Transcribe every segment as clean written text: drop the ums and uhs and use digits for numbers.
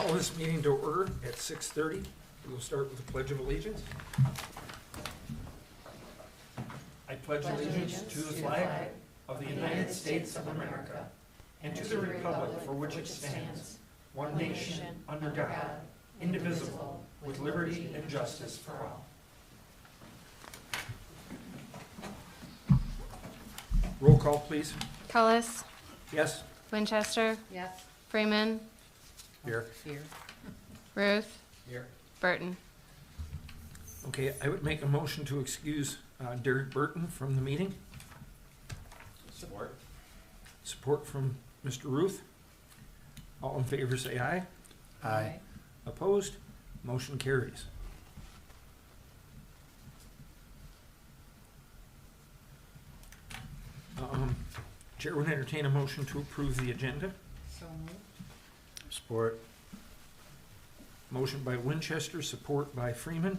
Call this meeting to order at 6:30. We will start with the Pledge of Allegiance. I pledge allegiance to the flag of the United States of America and to the republic for which it stands, one nation, under God, indivisible, with liberty and justice for all. Roll call, please. Cullis, Yes? Winchester, Yes. Freeman, Here. Here. Ruth, Here. Burton. Okay, I would make a motion to excuse Derek Burton from the meeting. Support. Support from Mr. Ruth. All in favor say aye. Aye. Opposed? Motion carries. Chair would entertain a motion to approve the agenda. So moved. Support. Motion by Winchester, support by Freeman.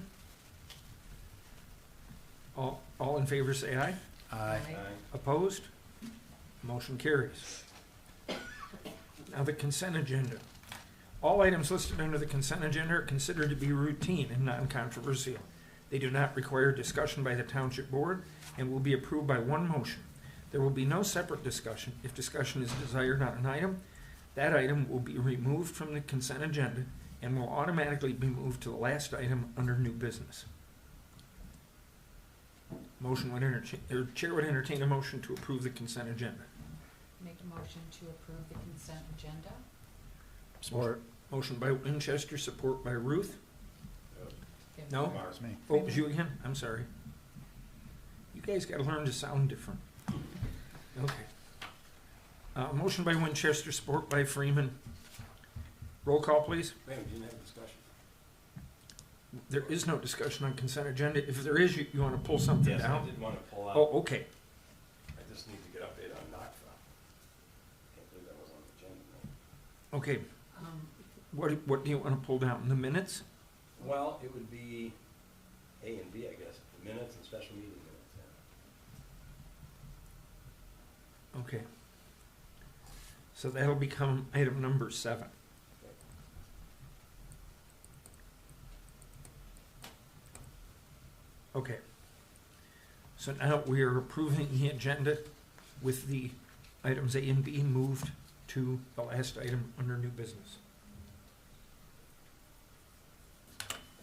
All in favor say aye. Aye. Opposed? Motion carries. Now the consent agenda. All items listed under the consent agenda are considered to be routine and non-controversial. They do not require discussion by the Township Board and will be approved by one motion. There will be no separate discussion. If discussion is desired on an item, that item will be removed from the consent agenda and will automatically be moved to the last item under new business. Chair would entertain a motion to approve the consent agenda. Make a motion to approve the consent agenda. Support. Motion by Winchester, support by Ruth. Give No? Mars me. Oh, it was you again? I'm sorry. You guys gotta learn to sound different. Okay. Motion by Winchester, support by Freeman. Roll call, please. Man, we didn't have a discussion. There is no discussion on consent agenda. If there is, you wanna pull something Yes, I down? did want to pull out. Oh, okay. I just need to get updated on NACFA. Can't believe that was on the agenda. Okay. What do you wanna pull down? The minutes? Well, it would be A and B, I guess. The minutes and special meeting minutes. Yeah. Okay. So that'll become item number 7. Okay. So now we are approving the agenda with the items A and B moved to the last item under new business.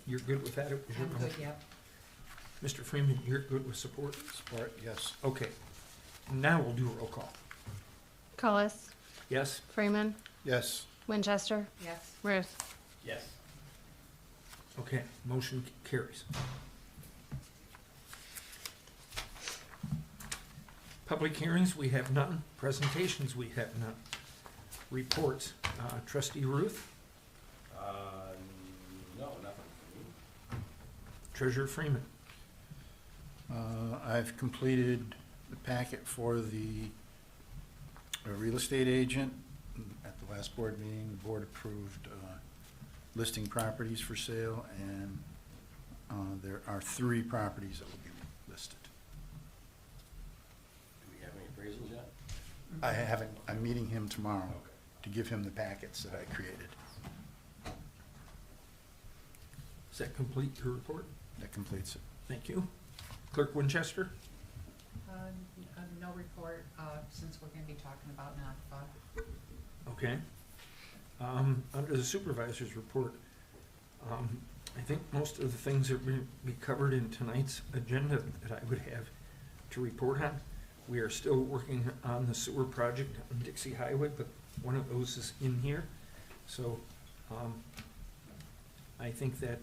You're good with that? It was your I'm good, motion. yep. Mr. Freeman, you're good with support? Support, yes. Okay. Now we'll do a roll call. Cullis, Yes? Freeman, Yes. Winchester, Yes. Ruth. Yes. Okay, motion carries. Public hearings, we have none. Presentations, we have none. Reports, Trustee Ruth, No, nothing for me. Treasurer Freeman. I've completed the packet for the real estate agent. At the last board meeting, the board approved listing properties for sale, and there are 3 properties that will be listed. Do we have any appraisals yet? I haven't, I'm meeting him tomorrow Okay. to give him the packets that I created. Does that complete your report? That completes it. Thank you. Clerk Winchester? No report, since we're gonna be talking about NACFA. Okay. Under the supervisor's report, I think most of the things that will be covered in tonight's agenda that I would have to report on. We are still working on the sewer project on Dixie Highway, but one of those is in here. So, I think that,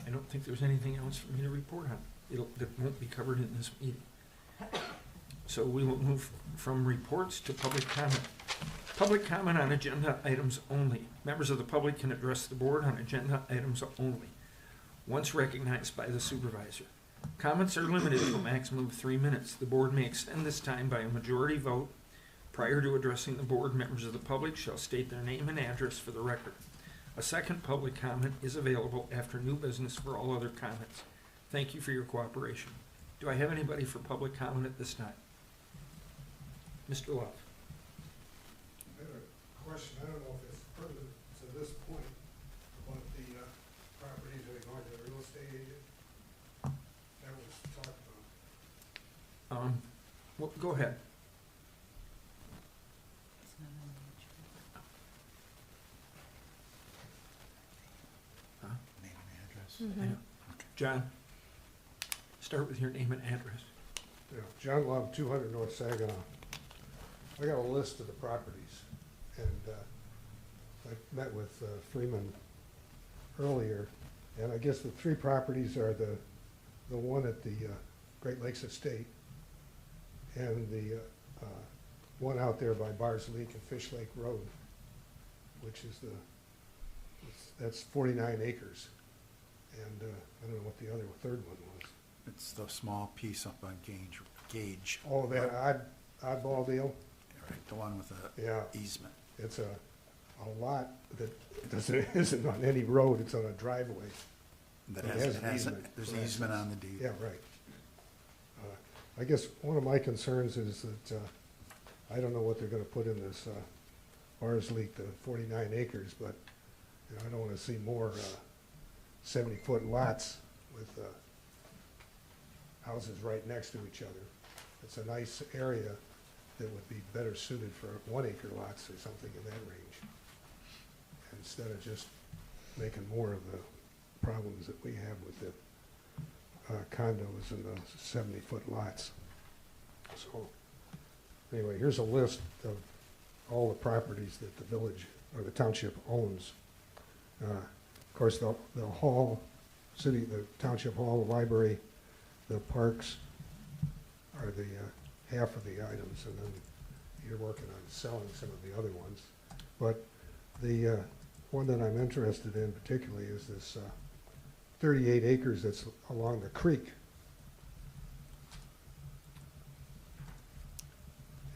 I don't think there's anything else for me to report on. That won't be covered in this meeting. So we will move from reports to public comment. Public comment on agenda items only. Members of the public can address the board on agenda items only, once recognized by the supervisor. Comments are limited to a maximum of 3 minutes. The board may extend this time by a majority vote. Prior to addressing the board, members of the public shall state their name and address for the record. A second public comment is available after new business for all other comments. Thank you for your cooperation. Do I have anybody for public comment at this time? Mr. Love. I have a question, I don't know if it's further to this point about the properties that are going to the real estate agent. That was talked about. Well, go ahead. It's not on the agenda. Name and address. Mhm. John, start with your name and address. Yeah, John Love, 200 North Saginaw. I got a list of the properties, and I met with Freeman earlier, and I guess the three properties are the one at the Great Lakes Estate, and the one out there by Bars Leak and Fish Lake Road, which is that's 49 acres. And I don't know what the third one was. It's the small piece up on Gage. Oh, that oddball deal? Right, the one with the Yeah, easement. it's a lot that isn't on any road, it's on a driveway. That It has, has it an has, easement, there's for an easement on the access. deed. Yeah, right. I guess one of my concerns is that, I don't know what they're gonna put in this, Bars Leak, the 49 acres, but, you know, I don't wanna see more, 70-foot lots with, houses right next to each other. It's a nice area that would be better suited for 1-acre lots or something in that range, instead of just making more of the problems that we have with the condos and the 70-foot lots. So, anyway, here's a list of all the properties that the village, or the township owns. Of course, the hall, the township hall, the library, the parks are the half of the items, and then you're working on selling some of the other ones. But the one that I'm interested in particularly is this 38 acres that's along the creek.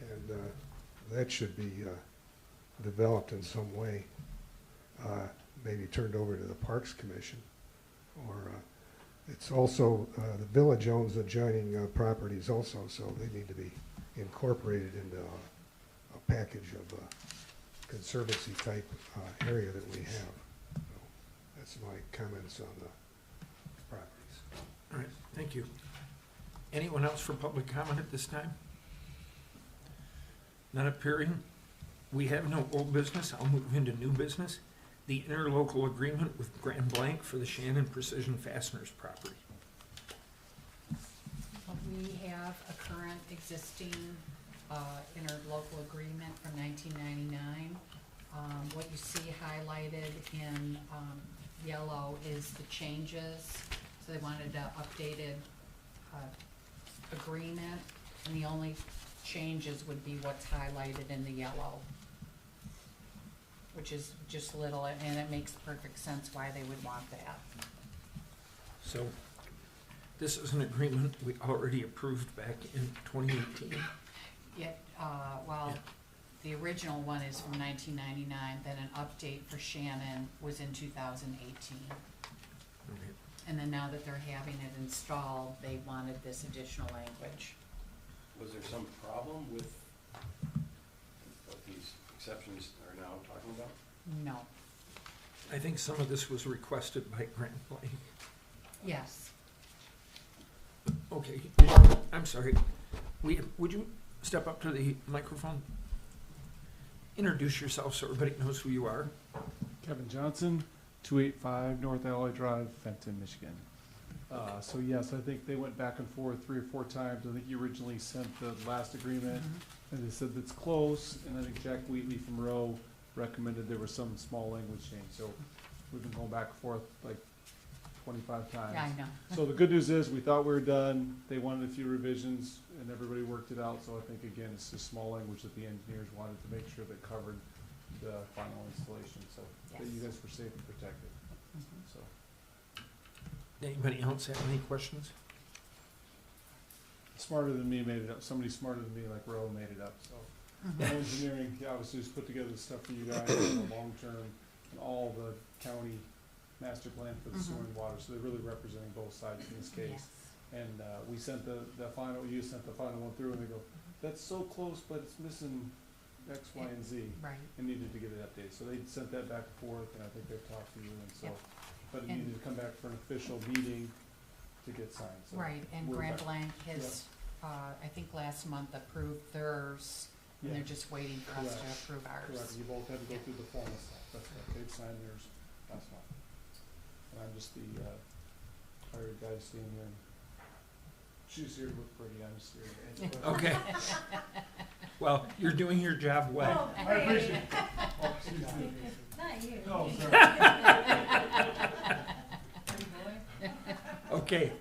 And that should be developed in some way, maybe turned over to the Parks Commission. Or it's also, the village owns adjoining properties also, so they need to be incorporated into a package of conservancy type area that we have. So that's my comments on the properties. All right, thank you. Anyone else for public comment at this time? Not appearing. We have no old business. I'll move into new business. The interlocal agreement with Grand Blanc for the Shannon Precision Fasteners property. We have a current existing interlocal agreement from 1999. What you see highlighted in yellow is the changes. So they wanted an updated agreement, and the only changes would be what's highlighted in the yellow, which is just little, and it makes perfect sense why they would want that. So this is an agreement we already approved back in 2018. Yet, well, the original one is from 1999, then an update for Shannon was in 2018. Okay. And then now that they're having it installed, they wanted this additional language. Was there some problem with what these exceptions are now talking about? No. I think some of this was requested by Grand Blanc. Yes. Okay, I'm sorry. Would you step up to the microphone? Introduce yourself so everybody knows who you are. Kevin Johnson, 285 North Alloy Drive, Fenton, Michigan. So yes, I think they went back and forth 3 or 4 times. I think you originally sent the last agreement, and they said it's close, and I think Jack Wheatley from Rowe recommended there was some small language change. So we've been going back and forth like 25 times. Yeah, I know. So the good news is, we thought we were done. They wanted a few revisions, and everybody worked it out. So I think, again, it's just small language that the engineers wanted to make sure that covered the final installation, so that you Yes. guys were safe and protected, Mhm. so. Anybody else have any questions? Smarter than me made it up. Somebody smarter than me, like Roe, made it up, so. Mhm. The engineering, obviously, just put together the stuff for you guys in the long term, and all the county master plan for the sewer and water, so they're really representing both sides in this case. Yes. And, we sent the final, you sent the final one through, and they go, that's so close, but it's missing X, Y, and Z, Right, and needed to get it updated. So they sent that back and forth, and I think they've talked to you, and so, Yep. but it And- needed to come back for an official meeting to get signed, so. right, and we're Grand back. Blanc has, I think last month approved theirs, and they're Yeah, just waiting for us to Correct. approve correct, ours. you both had to go through the formal stuff, that's right, they've signed theirs last month. And I'm just the, hired guy standing here, and she's here to look pretty, I'm just here to answer questions. Okay. Well, you're doing your job well. I appreciate it. Oh, excuse me. Not you. No, sorry. Okay,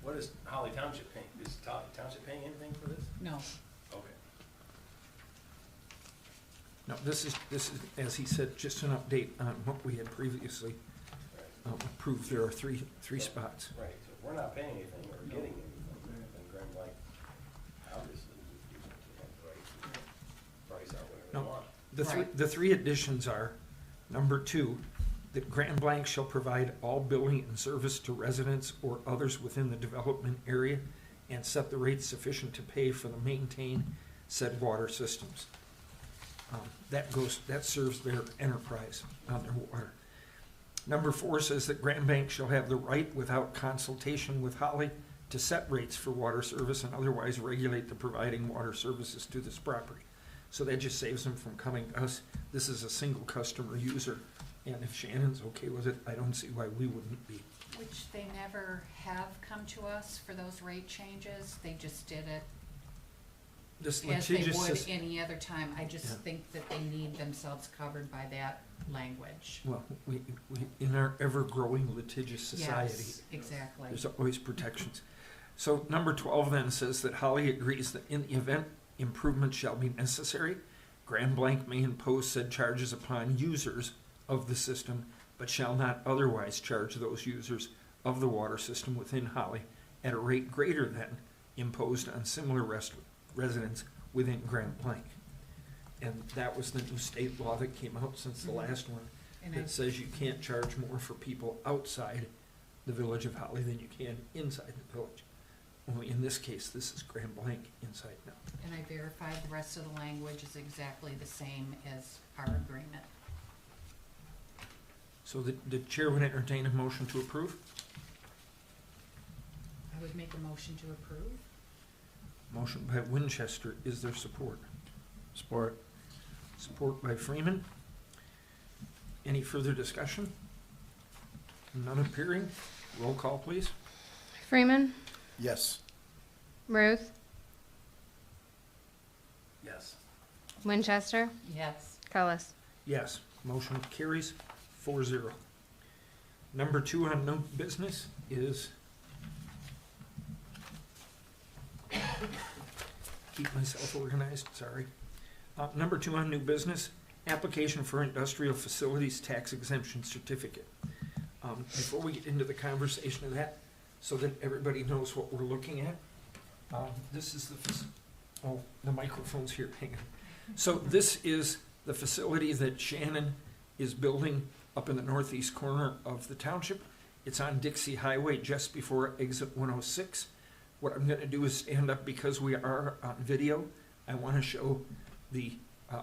What is Holly Township paying? Is Township paying anything for this? No, Okay. no, this is, as he said, just an update on what we had previously Right. approved. There are three spots. Right, so if we're not paying anything or getting anything, then Grand Blanc obviously would have the right to price out whatever No. they want. The three additions are, number 2, that Grand Blanc shall provide all billing and service to residents or others within the development area and set the rates sufficient to pay for the maintain said water systems. That serves their enterprise on their water. Number 4 says that Grand Blanc shall have the right, without consultation with Holly, to set rates for water service and otherwise regulate the providing water services to this property. So that just saves them from coming to us. This is a single customer user, and if Shannon's okay with it, I don't see why we wouldn't be. which they never have come to us for those rate changes, they just did it This as they litigious would system, any other time. I just Yeah. think that they need themselves covered by that language. well, we, in our ever-growing litigious society, Yes, exactly. there's always protections. So number 12 then says that Holly agrees that in the event improvements shall be necessary, Grand Blanc may impose said charges upon users of the system, but shall not otherwise charge those users of the water system within Holly at a rate greater than imposed on similar residents within Grand Blanc. And that was the new state law that came out since the Mhm. last one, And I, that says you can't charge more for people outside the village of Holly than you can inside the village. Only in this case, this is Grand Blanc inside now. and I verified the rest of the language is exactly the same as our agreement. So the chair would entertain a motion to approve. I would make a motion to approve. Motion by Winchester, is there support? Support. Support by Freeman. Any further discussion? None appearing. Roll call, please. Freeman, Yes. Ruth, Yes. Winchester, Yes. Cullis. Yes, motion carries 4-0. Number 2 on no business is keep myself organized, sorry. Number 2 on new business, application for industrial facilities tax exemption certificate. Before we get into the conversation of that, so that everybody knows what we're looking at, this is the microphone's here, hang on. So this is the facility that Shannon is building up in the northeast corner of the township. It's on Dixie Highway just before exit 106. What I'm gonna do is stand up because we are on video. I wanna show the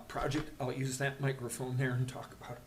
project. I'll use that microphone there and talk about it.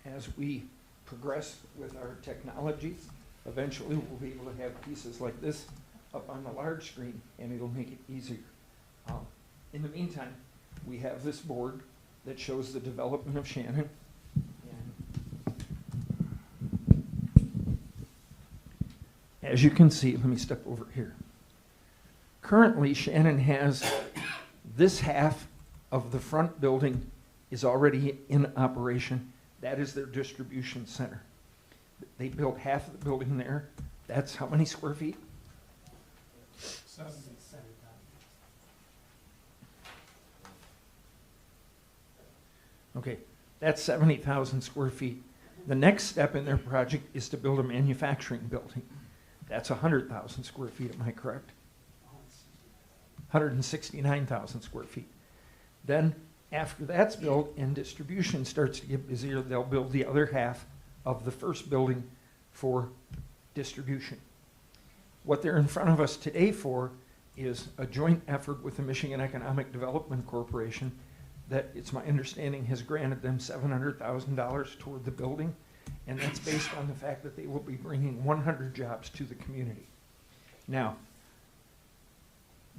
As we progress with our technology, eventually we'll be able to have pieces like this up on the large screen, and it'll make it easier. In the meantime, we have this board that shows the development of Shannon. And as you can see, let me step over here. Currently, Shannon has this half of the front building is already in operation. That is their distribution center. They built half of the building there. That's how many square feet? Okay, that's 70,000 square feet. The next step in their project is to build a manufacturing building. That's 100,000 square feet, am I correct? 169,000 square feet. Then, after that's built and distribution starts to get busier, they'll build the other half of the first building for distribution. What they're in front of us today for is a joint effort with the Michigan Economic Development Corporation that, it's my understanding, has granted them $700,000 toward the building, and that's based on the fact that they will be bringing 100 jobs to the community. Now,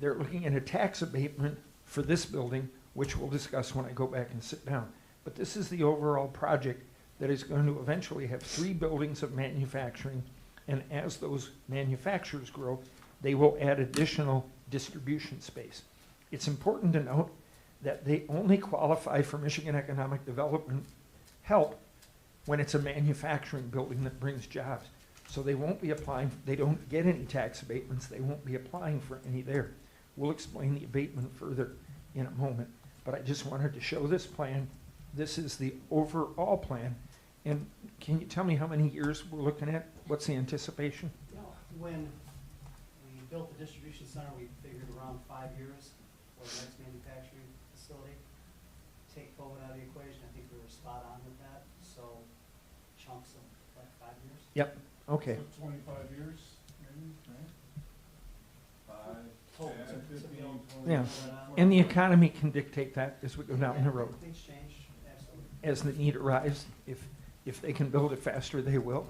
they're looking at a tax abatement for this building, which we'll discuss when I go back and sit down. But this is the overall project that is going to eventually have 3 buildings of manufacturing, and as those manufacturers grow, they will add additional distribution space. It's important to note that they only qualify for Michigan Economic Development help when it's a manufacturing building that brings jobs. So they won't be applying, they don't get any tax abatements, they won't be applying for any there. We'll explain the abatement further in a moment, but I just wanted to show this plan. This is the overall plan. And can you tell me how many years we're looking at? What's the anticipation? You know, when we built the distribution center, we figured around 5 years for the next manufacturing facility. Take COVID out of the equation, I think we were spot on with that, so chunks of like 5 years. Yep, okay. So 25 years, maybe, right? 5, Total, 10, to 15, build. 20. Yeah. And the economy can dictate that as we go down the road. Things change, absolutely. As the need arrives, if they can build it faster, they will,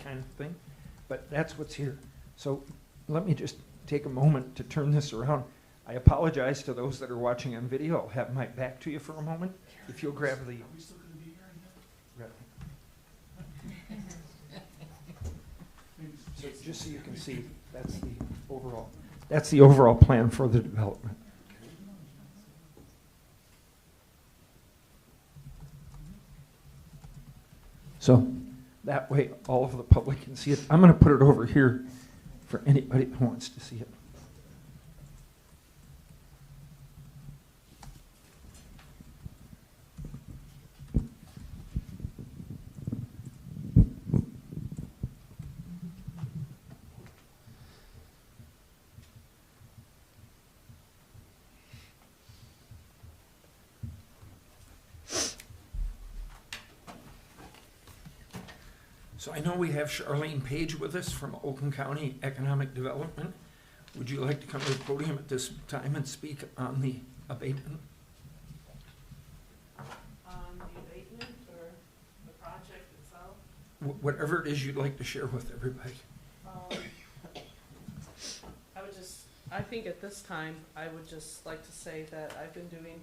kind of thing. But that's what's here. So let me just take a moment to turn this around. I apologize to those that are watching on video. I'll have my back to you for a moment. If you'll grab the... Are we still gonna be here? So just so you can see, that's the overall plan for the development. So that way all of the public can see it. I'm going to put it over here for anybody that wants to see it. So I know we have Charlene Page with us from Oakland County Economic Development. Would you like to come to the podium at this time and speak on the abatement? On the abatement or the project itself? Whatever it is you'd like to share with everybody. I think at this time, I would just like to say that I've been doing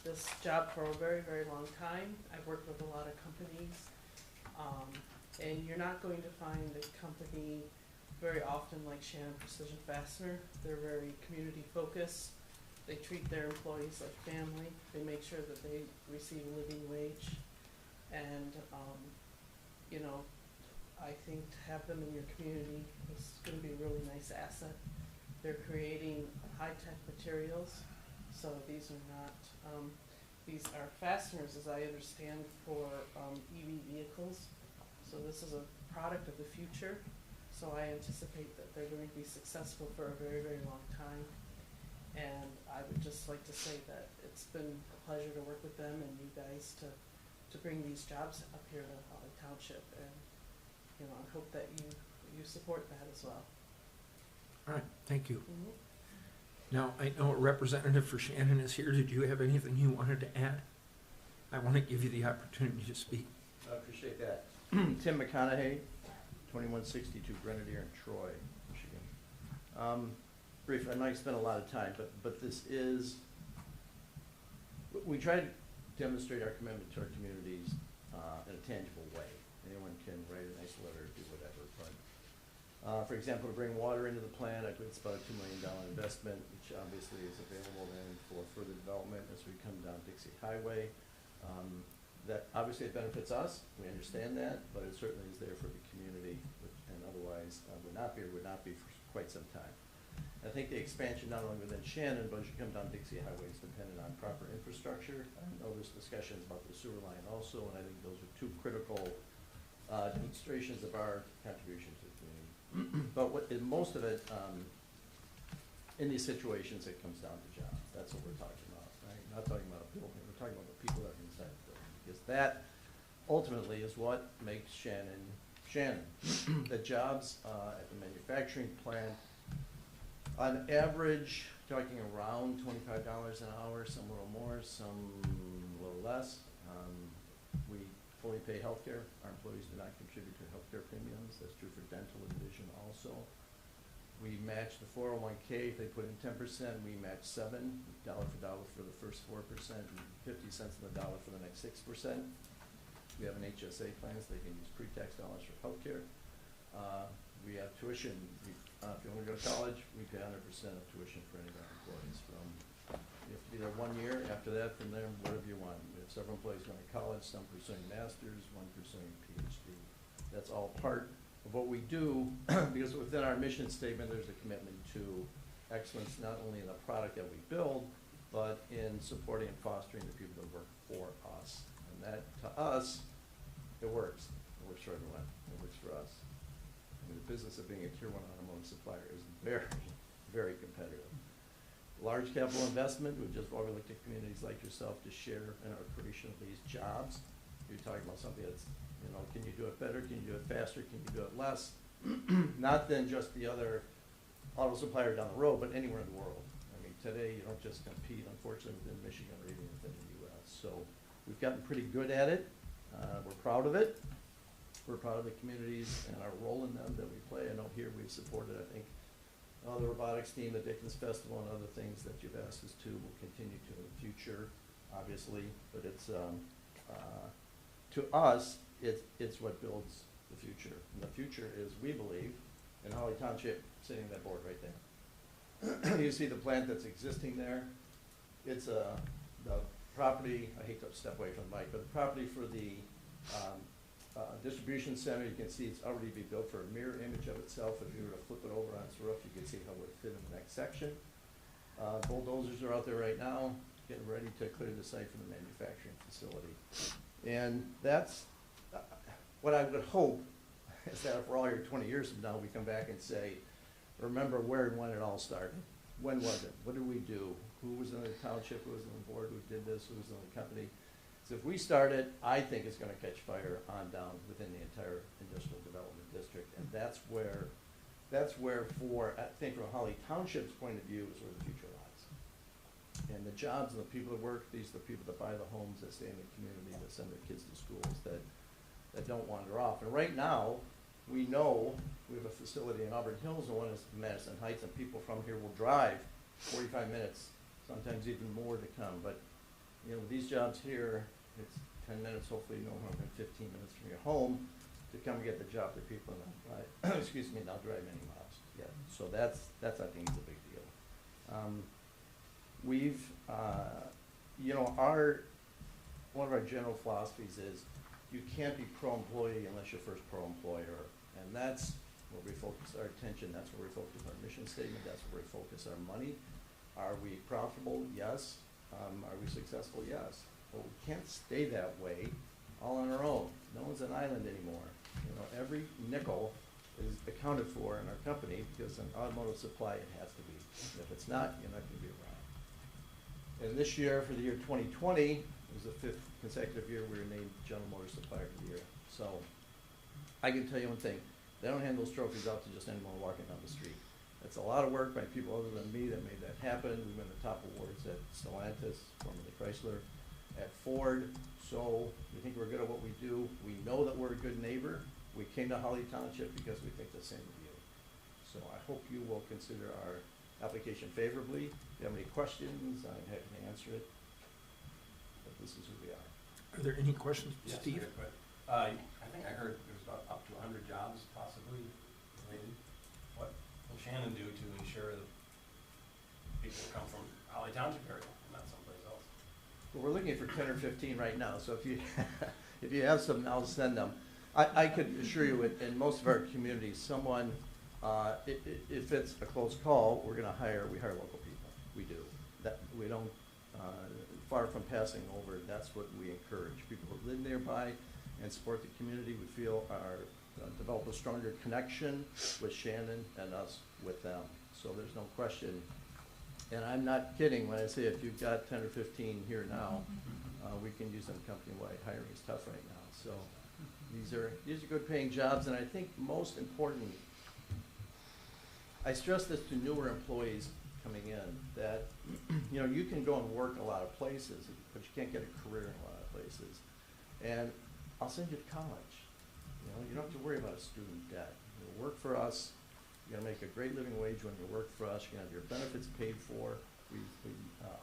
this job for a very, very long time. I've worked with a lot of companies. And you're not going to find a company very often like Shannon Precision Fastener. They're very community focused. They treat their employees like family. They make sure that they receive a living wage. And, you know, I think to have them in your community is going to be a really nice asset. They're creating high-tech materials. So these are not, these are fasteners, as I understand, for EV vehicles. So this is a product of the future, so I anticipate that they're going to be successful for a very, very long time. And I would just like to say that it's been a pleasure to work with them and you guys to bring these jobs up here to Holly Township. And, you know, I hope that you support that as well. All right, thank you. Now, I know a representative for Shannon is here. Did you have anything you wanted to add? I want to give you the opportunity to speak. I appreciate that. Tim McConaughey, 2162 Grenadier in Troy, Michigan. Brief, I'm not going to spend a lot of time, but this is, we try to demonstrate our commitment to our communities in a tangible way. Anyone can write a nice letter or do whatever, but for example, to bring water into the plant, I believe it's about a $2 million investment, which obviously is available then for further development as we come down Dixie Highway. That obviously it benefits us, we understand that, but it certainly is there for the community, and otherwise would not be for quite some time. I think the expansion not only within Shannon, but as you come down Dixie Highway is dependent on proper infrastructure. I know there's discussions about the sewer line also, and I think those are two critical demonstrations of our contribution to the community. But most of it, in these situations, it comes down to jobs. That's what we're talking about, right? Not talking about a building, we're talking about the people that are inside the building. Because that ultimately is what makes Shannon, Shannon. The jobs at the manufacturing plant, on average, talking around $25 an hour, some a little more, some a little less. We fully pay healthcare. Our employees do not contribute to healthcare premiums. That's true for dental and vision also. We match the 401k. If they put in 10%, we match $7 for dollar for the first 4%, and 50 cents on the dollar for the next 6%. We have an HSA plan, so they can use pre-tax dollars for healthcare. We have tuition. If you want to go to college, we pay 100% of tuition for any of our employees. You have to be there 1 year. After that, from there, whatever you want. We have several employees going to college, some pursuing masters, one pursuing PhD. That's all part of what we do, because within our mission statement, there's a commitment to excellence, not only in the product that we build, but in supporting and fostering the people that work for us. And that, to us, it works. It works for everyone. It works for us. I mean, the business of being a tier 1 automotive supplier is very, very competitive. Large capital investment, we've just overlooked at communities like yourself to share in our creation of these jobs. You're talking about something that's, you know, can you do it better? Can you do it faster? Can you do it less? Not than just the other auto supplier down the road, but anywhere in the world. I mean, today you don't just compete, unfortunately, within Michigan or even within the U.S. So we've gotten pretty good at it. We're proud of it. We're proud of the communities and our role in them that we play. I know here we've supported, I think, the robotics team, the Dickens Festival, and other things that you've asked us to. We'll continue to in the future, obviously, but it's, to us, it's what builds the future. And the future is, we believe, in Holly Township, sitting on that board right there. You see the plant that's existing there. It's the property, I hate to step away from the mic, but the property for the distribution center, you can see it's already be built for a mirror image of itself. If you were to flip it over on its roof, you can see how it would fit in the next section. Bulldozers are out there right now, getting ready to clear the site for the manufacturing facility. And that's what I would hope is that if we're all here 20 years from now, we come back and say, remember where and when it all started. When was it? What did we do? Who was in the township? Who was on the board? Who did this? Who was in the company? So if we start it, I think it's going to catch fire on down within the entire industrial development district. And that's where for, I think from Holly Township's point of view, is where the future lies. And the jobs and the people that work, these are the people that buy the homes, that stay in the community, that send their kids to schools, that don't wander off. And right now, we know we have a facility in Auburn Hills and one is in Madison Heights, and people from here will drive 45 minutes, sometimes even more to come. But, you know, with these jobs here, it's 10 minutes, hopefully no more than 15 minutes from your home to come and get the job that people not drive, excuse me, not drive many miles to get. So that's I think is a big deal. You know, one of our general philosophies is you can't be pro-employee unless you're first pro-employer. And that's where we focus our attention, that's where we focus our mission statement, that's where we focus our money. Are we profitable? Yes. Are we successful? Yes. But we can't stay that way all on our own. No one's an island anymore. You know, every nickel is accounted for in our company because in automotive supply it has to be. If it's not, you're not going to be around. And this year, for the year 2020, it was the 5th consecutive year we were named General Motors Supplier of the Year. So I can tell you one thing, they don't hand those trophies out to just anyone walking down the street. It's a lot of work by people other than me that made that happen. We won the top awards at Stellantis, formerly Chrysler, at Ford. So we think we're good at what we do. We know that we're a good neighbor. We came to Holly Township because we think the same of you. So I hope you will consider our application favorably. If you have any questions, I'm happy to answer it. But this is who we are. Are there any questions, Yes, Steve? very quick. I think I heard there's about up to 100 jobs possibly related. What will Shannon do to ensure that people come from Holly Township area and not someplace else? Well, we're looking for 10 or 15 right now, so if you, if you have some, I'll send them. I could assure you, in most of our communities, someone, if it's a close call, we hire local people. We do. That, we don't, far from passing over, that's what we encourage. People who live nearby and support the community, we feel are, develop a stronger connection with Shannon and us with them. So there's no question. And I'm not kidding when I say if you've got 10 or 15 here now, we can use them company-wide. Hiring is tough right now. So these are good paying jobs, and I think most important, I stress this to newer employees coming in, that you know, you can go and work a lot of places, but you can't get a career in a lot of places. And I'll send you to college. You know, you don't have to worry about a student debt. You work for us, you're gonna make a great living wage when you work for us, you're gonna have your benefits paid for. We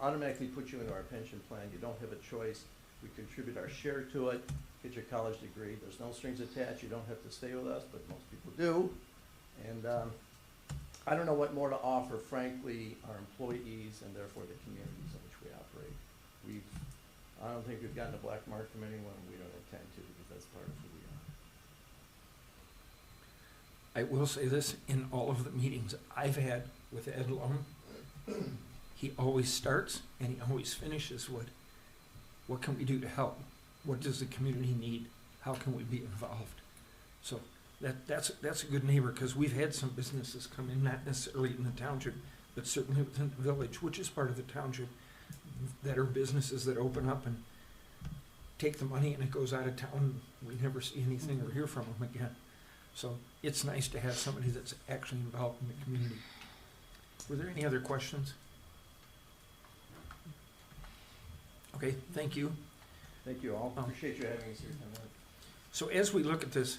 automatically put you into our pension plan. You don't have a choice. We contribute our share to it, get your college degree. There's no strings attached. You don't have to stay with us, but most people do. And I don't know what more to offer, frankly, our employees and therefore the communities in which we operate. I don't think we've gotten a black mark from anyone, and we don't intend to, because that's part of who we are. I will say this, in all of the meetings I've had with Ed Long, he always starts and he always finishes with, what can we do to help? What does the community need? How can we be involved? So that's a good neighbor, because we've had some businesses come in, not necessarily in the township, but certainly within the village, which is part of the township, that are businesses that open up and take the money and it goes out of town. We never see anything or hear from them again. So it's nice to have somebody that's actually involved in the community. Were there any other questions? Okay, thank you. Thank you all. Appreciate you having us here tonight. So as we look at this,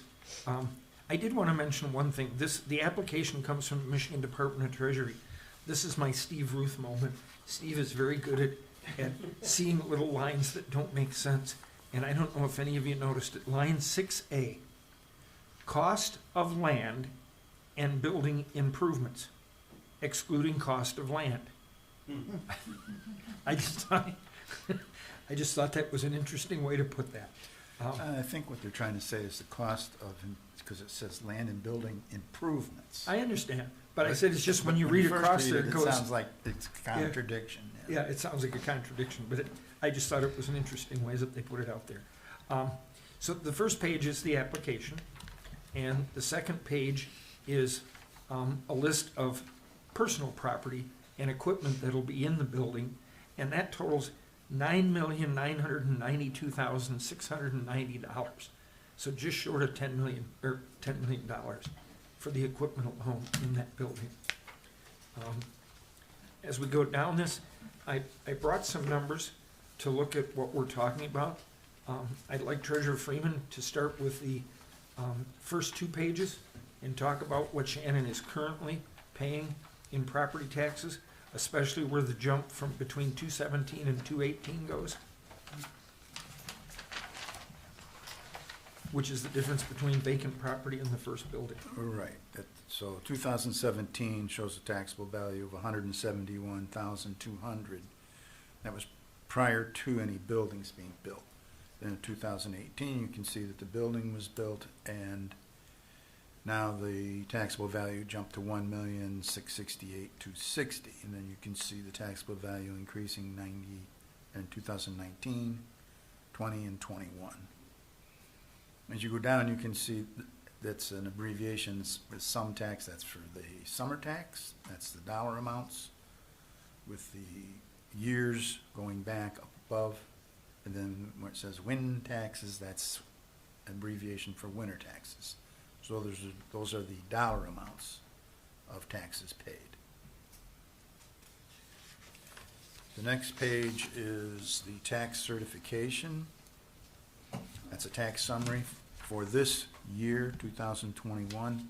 I did want to mention one thing. The application comes from Michigan Department of Treasury. This is my Steve Ruth moment. Steve is very good at seeing little lines that don't make sense. And I don't know if any of you noticed it. Line 6A, cost of land and building improvements, excluding cost of land. I just thought that was an interesting way to put that. I think what they're trying to say is the cost of, because it says land and building improvements. I understand, but I said it's just when you read across there, it goes. It sounds like it's a contradiction. Yeah, it sounds like a contradiction, but I just thought it was an interesting way that they put it out there. So the first page is the application, and the second page is a list of personal property and equipment that'll be in the building, and that totals $9,992,690. So just short of $10 million for the equipment alone in that building. As we go down this, I brought some numbers to look at what we're talking about. I'd like Treasurer Freeman to start with the first two pages and talk about what Shannon is currently paying in property taxes, especially where the jump from between 217 and 218 goes, which is the difference between vacant property and the first building. Right. So 2017 shows a taxable value of $171,200. That was prior to any buildings being built. Then in 2018, you can see that the building was built, and now the taxable value jumped to $1,668,260, and then you can see the taxable value increasing 2019, 20, and 21. As you go down, you can see that's an abbreviation with sum tax. That's for the summer tax. That's the dollar amounts, with the years going back up above. And then where it says wind taxes, that's an abbreviation for winter taxes. So those are the dollar amounts of taxes paid. The next page is the tax certification. That's a tax summary for this year, 2021.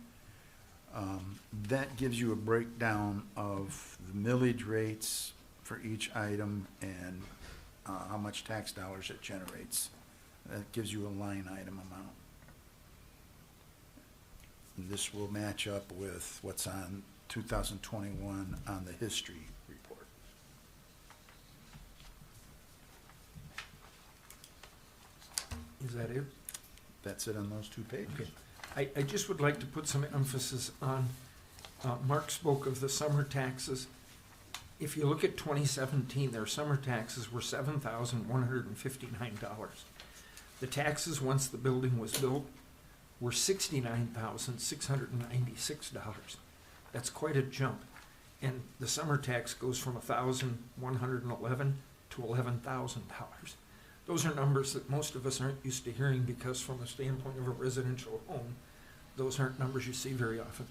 That gives you a breakdown of the millage rates for each item and how much tax dollars it generates. That gives you a line item amount. This will match up with what's on 2021 on the history report. that it? That's it on those two pages. Okay. I just would like to put some emphasis on, Mark spoke of the summer taxes. If you look at 2017, their summer taxes were $7,159. The taxes, once the building was built, were $69,696. That's quite a jump. And the summer tax goes from $1,111 to $11,000. Those are numbers that most of us aren't used to hearing because from a standpoint of a residential home, those aren't numbers you see very often.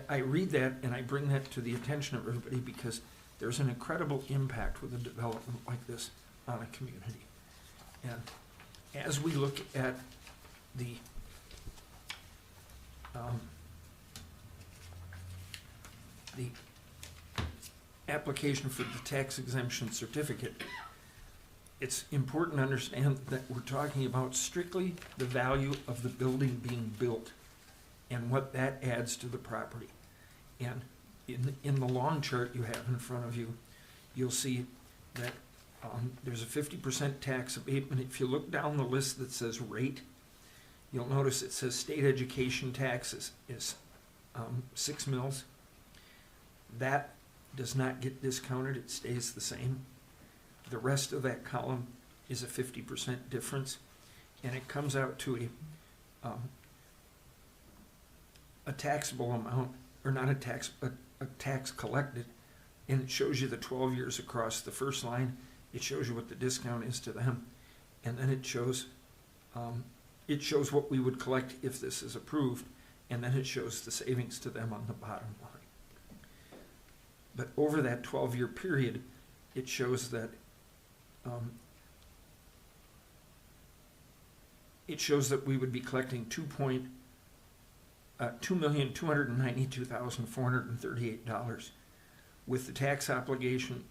I read that and I bring that to the attention of everybody because there's an incredible impact with a development like this on a community. And as we look at the application for the tax exemption certificate, it's important to understand that we're talking about strictly the value of the building being built and what that adds to the property. And in the long chart you have in front of you, you'll see that there's a 50% tax abatement. If you look down the list that says rate, you'll notice it says state education taxes is 6 mils. That does not get discounted, it stays the same. The rest of that column is a 50% difference, and it comes out to a taxable amount, or not a tax, a tax collected, and it shows you the 12 years across the first line. It shows you what the discount is to them, and then it shows what we would collect if this is approved, and then it shows the savings to them on the bottom line. But over that 12-year period, it shows that we would be collecting $2,292,438. With the tax obligation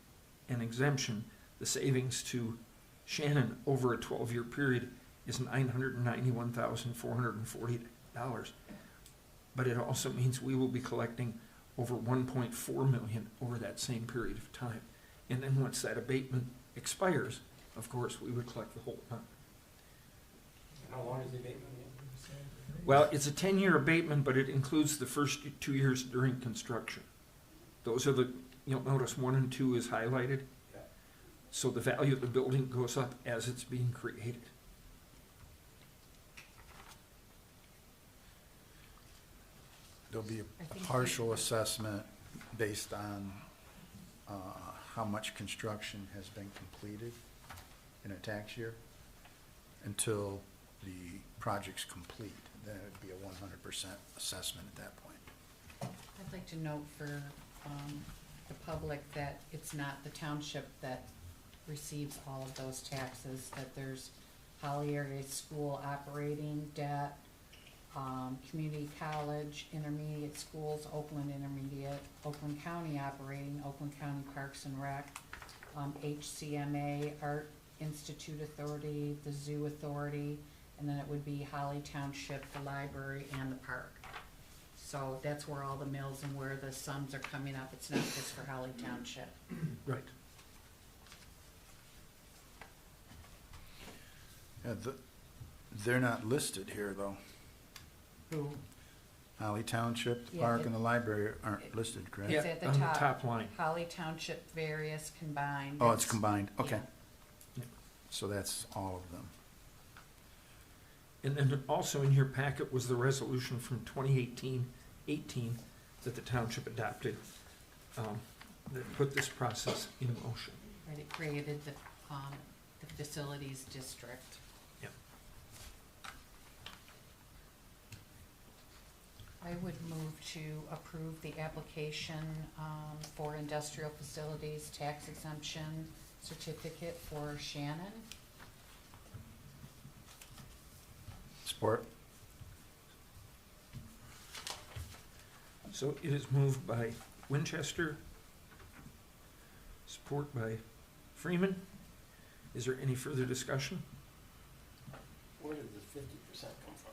and exemption, the savings to Shannon over a 12-year period is $991,440. But it also means we will be collecting over $1.4 million over that same period of time. And then once that abatement expires, of course, we would collect the whole amount. How long is the abatement? Well, it's a 10-year abatement, but it includes the first 2 years during construction. Those are the, you'll notice 1 and 2 is highlighted. Yeah. So the value of the building goes up as it's being created. There'll be I a think partial assessment based on how much construction has been completed in a tax year until the project's complete. Then it would be a 100% assessment at that point. I'd like to note for the public that it's not the township that receives all of those taxes, that there's Holly Area School operating debt, community college, intermediate schools, Oakland Intermediate, Oakland County operating, Oakland County Parks and Rec, HCMA, Art Institute Authority, the Zoo Authority, and then it would be Holly Township, the library, and the park. So that's where all the mills and where the sums are coming up. It's not just for Holly Township. Right. Yeah, they're not listed here, though. Who? Holly Township, the Yeah, park, it- and the library aren't listed, correct? It's at the on the top. top line. Holly Township various combined. Oh, it's That's- combined, okay. yeah. Yeah. So that's all of them. And then also in your packet was the resolution from 2018 that the township adopted that put this process in motion. Right, it created the facilities district. Yep. I would move to approve the application for industrial facilities tax exemption certificate for Shannon. Support? So it is moved by Winchester, support by Freeman. Is there any further discussion? Where did the 50% come from?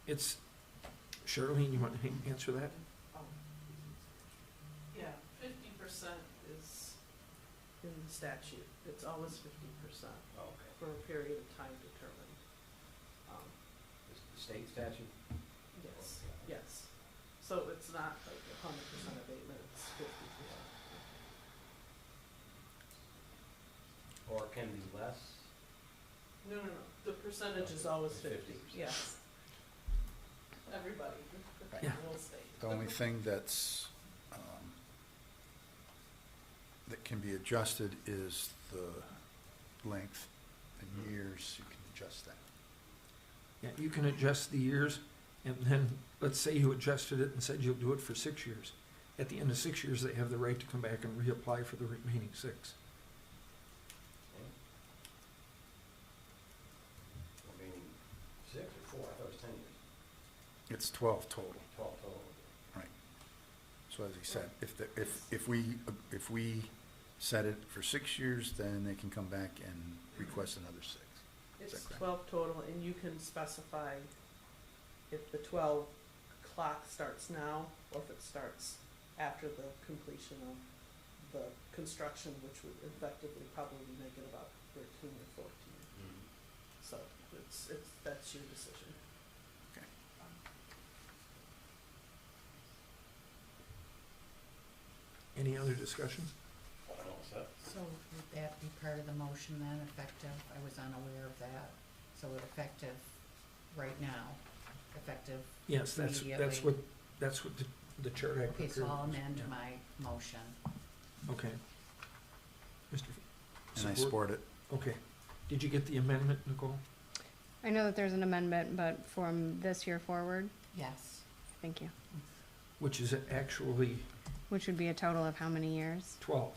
It's, Charlene, you want to answer that? Yeah, 50% is in the statute. It's always 50% Oh, okay. for a period of time determined. The state statute? Yes, yes. So it's not like 100% abatement, it's 50%. Or can be less? No, the percentage is always 50, 50%. yes. Everybody, Yeah. will state. The only thing that's, that can be adjusted is the length and years, you can adjust that. Yeah, you can adjust the years, and then, let's say you adjusted it and said you'll do it for 6 years. At the end of 6 years, they have the right to come back and reapply for the remaining 6. Remaining 6 or 4, I thought it was 10 years. It's 12 total. 12 total. So as he said, if we set it for 6 years, then they can come back and request another 6. Is It's that correct? 12 total, and you can specify if the 12 clock starts now, or if it starts after the completion of the construction, which would effectively probably make it about 13 or 14. So that's your decision. Any other discussion? I don't know, so. So would that be part of the motion then, effective? I was unaware of that. So effective right now, effective, Yes, that's Immediately. that's what the chart I okay, prepared. so I'll was. amend Yeah. my motion. Okay. Mr. And I support it. Okay. Did you get the amendment, Nicole? I know that there's an amendment, but from this year forward, Yes. thank you. Which is actually Which would be a total of how many years? 12.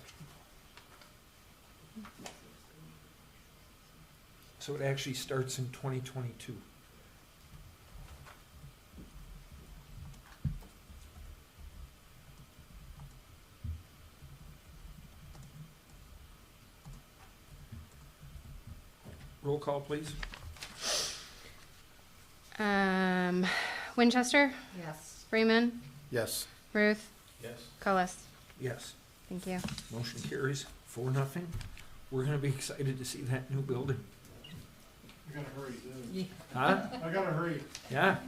So it actually starts in 2022. Roll call, please. Winchester, Yes. Freeman, Yes. Ruth, Yes. Cullis. Yes. Thank you. Motion carries 4-0. We're gonna be excited to see that new building. I gotta hurry, dude. Yeah, Huh? I gotta hurry. Yeah?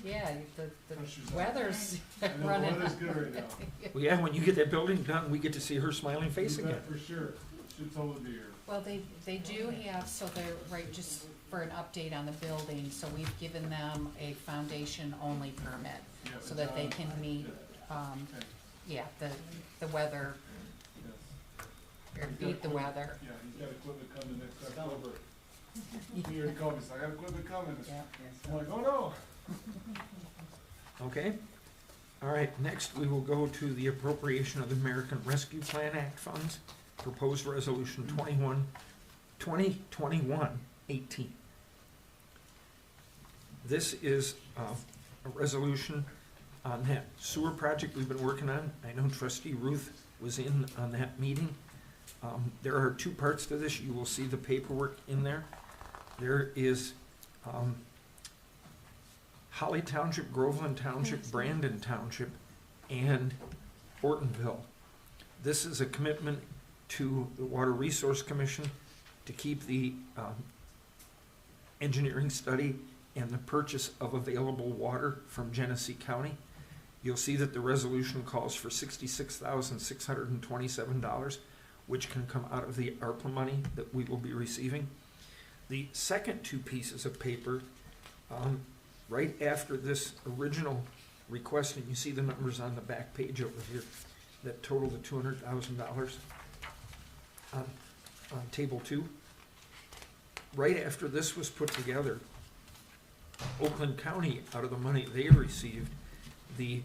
the Pressures on. weather's I know, the running. weather's good right now. Well, yeah, when you get that building done, we get to see her smiling face You bet, again. for sure. Should totally be here. Well, they do have, so they're, right, just for an update on the building, so we've given them a foundation-only permit, Yeah, so that they can meet, Okay, yeah, the weather, yes. or beat the weather. Yeah, he's got equipment coming next October. He already called me, so I got equipment coming. Yeah. I'm like, oh no. Okay? All right, next we will go to the appropriation of the American Rescue Plan Act funds, proposed resolution 2021-18. This is a resolution on that sewer project we've been working on. I know trustee Ruth was in on that meeting. There are 2 parts to this. You will see the paperwork in there. There is Holly Township, Groveland Township, Brandon Township, and Ortonville. This is a commitment to the Water Resource Commission to keep the engineering study and the purchase of available water from Genesee County. You'll see that the resolution calls for $66,627, which can come out of the ARPA money that we will be receiving. The second 2 pieces of paper, right after this original request, and you see the numbers on the back page over here, that total the $200,000 on table 2. Right after this was put together, Oakland County, out of the money they received, the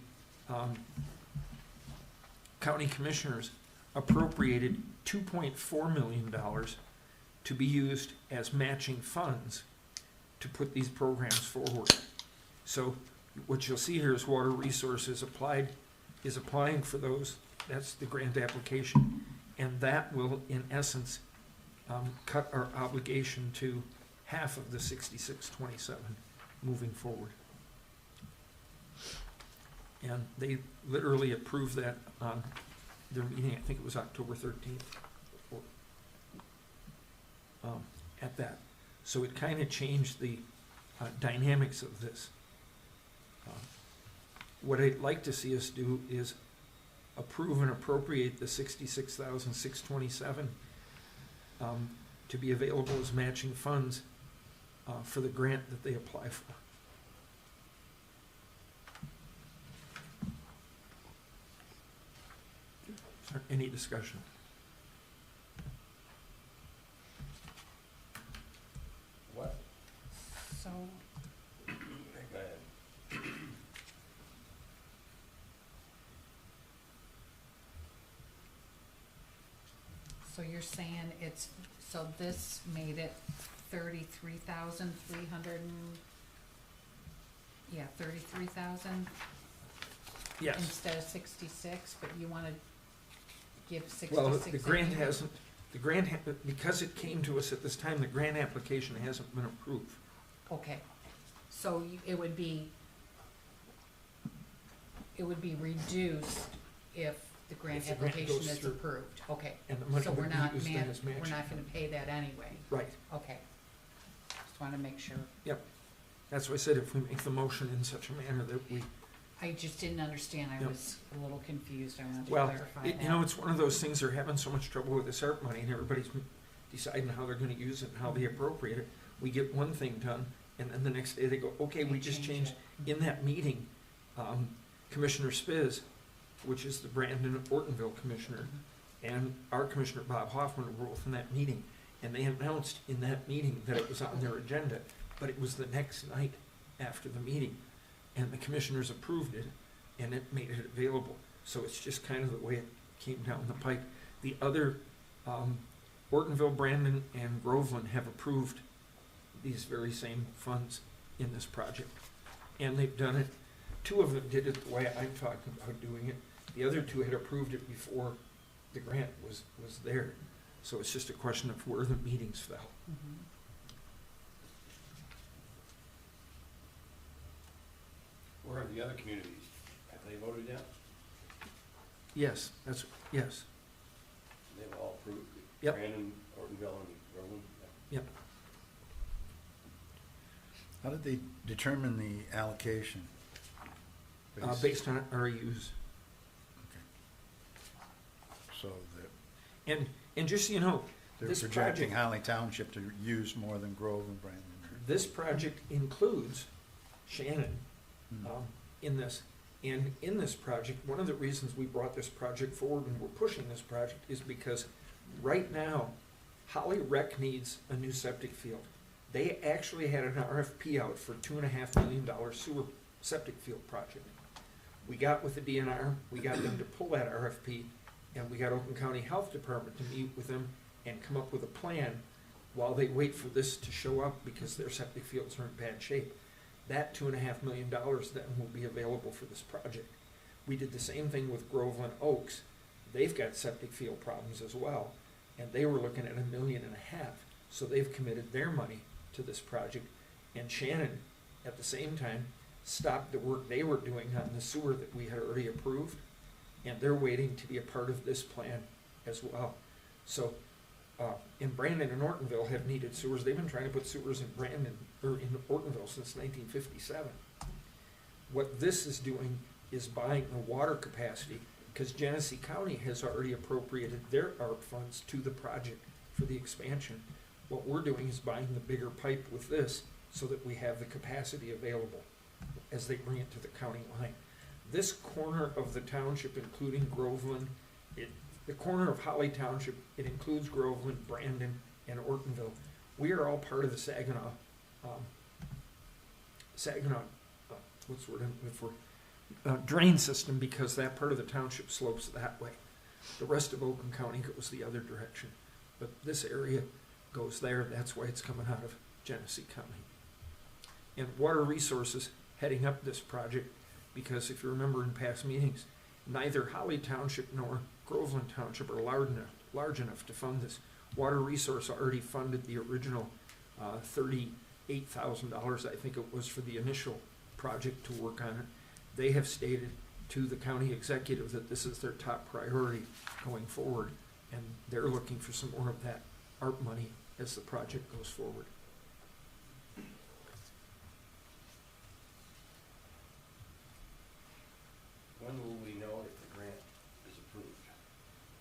county commissioners appropriated $2.4 million to be used as matching funds to put these programs forward. So what you'll see here is Water Resources is applying for those. That's the grant application. And that will, in essence, cut our obligation to half of the 6627 moving forward. And they literally approved that on their meeting, I think it was October 13th, at that. So it kind of changed the dynamics of this. What I'd like to see us do is approve and appropriate the $66,627 to be available as matching funds for the grant that they apply for. Is there any discussion? What? So, Go ahead. so you're saying it's, so this made it 33,300 and, yeah, 33,000 Yes. instead of 66, but you wanna give 66. Well, the grant anyway? hasn't, because it came to us at this time, the grant application hasn't been approved. Okay, so it would be reduced if the grant If the grant application goes is through. approved, okay. And the money So we're would not be used then as we're matching. not gonna pay that anyway, Right. okay. Just wanna make sure, That's why I said if we make the motion in such a manner that we, I just didn't understand, I Yep. was a little confused, I wanted to well, clarify that. you know, it's one of those things, they're having so much trouble with this ARP money and everybody's deciding how they're gonna use it and how they appropriate it. We get one thing done and then the next day they go, okay, we They just change changed. it. In that meeting, Commissioner Spiz, which is the Brandon Ortonville Commissioner, and our Commissioner Bob Hoffman were both in that meeting, and they announced in that meeting that it was on their agenda, but it was the next night after the meeting, and the commissioners approved it, and it made it available. So it's just kind of the way it came down the pike. The other, Ortonville, Brandon, and Groveland have approved these very same funds in this project. And they've done it, two of them did it the way I'm talking about doing it. The other two had approved it before the grant was there. So it's just a question of where the meetings fell. Mhm. Where are the other communities? Have they voted yet? Yes, yes. They've all approved? Yep. Brandon, Ortonville, and Groveland? How did they determine the allocation? Based on RUs. Okay. So that And just so you know, they're This projecting project- Holly Township to use more than Grove and Brandon. this project includes Shannon Hmm. in this. And in this project, one of the reasons we brought this project forward and we're pushing this project is because right now, Holly Rec needs a new septic field. They actually had an RFP out for $2.5 million sewer septic field project. We got with the DNR, we got them to pull that RFP, and we got Oakland County Health Department to meet with them and come up with a plan while they wait for this to show up because their septic fields are in bad shape. That $2.5 million then will be available for this project. We did the same thing with Groveland Oaks. They've got septic field problems as well, and they were looking at $1.5 million. So they've committed their money to this project. And Shannon, at the same time, stopped the work they were doing on the sewer that we had already approved, and they're waiting to be a part of this plan as well. So, in Brandon and Ortonville have needed sewers. They've been trying to put sewers in Brandon, or in Ortonville since 1957. What this is doing is buying the water capacity, because Genesee County has already appropriated their ARP funds to the project for the expansion. What we're doing is buying the bigger pipe with this, so that we have the capacity available as they bring it to the county line. This corner of the township, including Groveland, the corner of Holly Township, it includes Groveland, Brandon, and Ortonville. We are all part of the Saginaw, what's the word I'm looking for? Drain system, because that part of the township slopes that way. The rest of Oakland County goes the other direction. But this area goes there, that's why it's coming out of Genesee County. And Water Resources heading up this project, because if you remember in past meetings, neither Holly Township nor Groveland Township are large enough to fund this. Water Resource already funded the original $38,000, I think it was, for the initial project to work on it. They have stated to the county executive that this is their top priority going forward, and they're looking for some more of that ARP money as the project goes forward. when will we know if the grant is approved?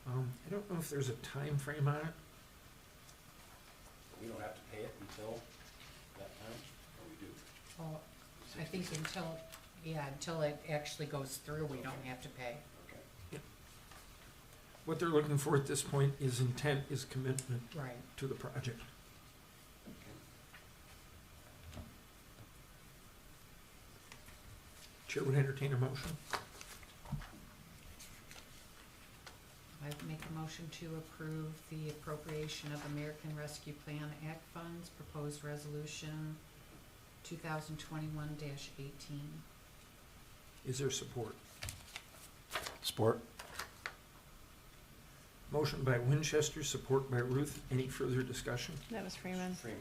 I don't know if there's a time frame on it. We don't have to pay it until that time, or we do? Oh, I think until it actually goes through, we don't have to pay. Okay. What they're looking for at this point is intent, is commitment Right. to the project. Chair would entertain a motion. I would make a motion to approve the appropriation of American Rescue Plan Act funds, proposed resolution 2021-18. Is there support? Support? Motion by Winchester, support by Ruth. Any further discussion? That was Freeman. Freeman.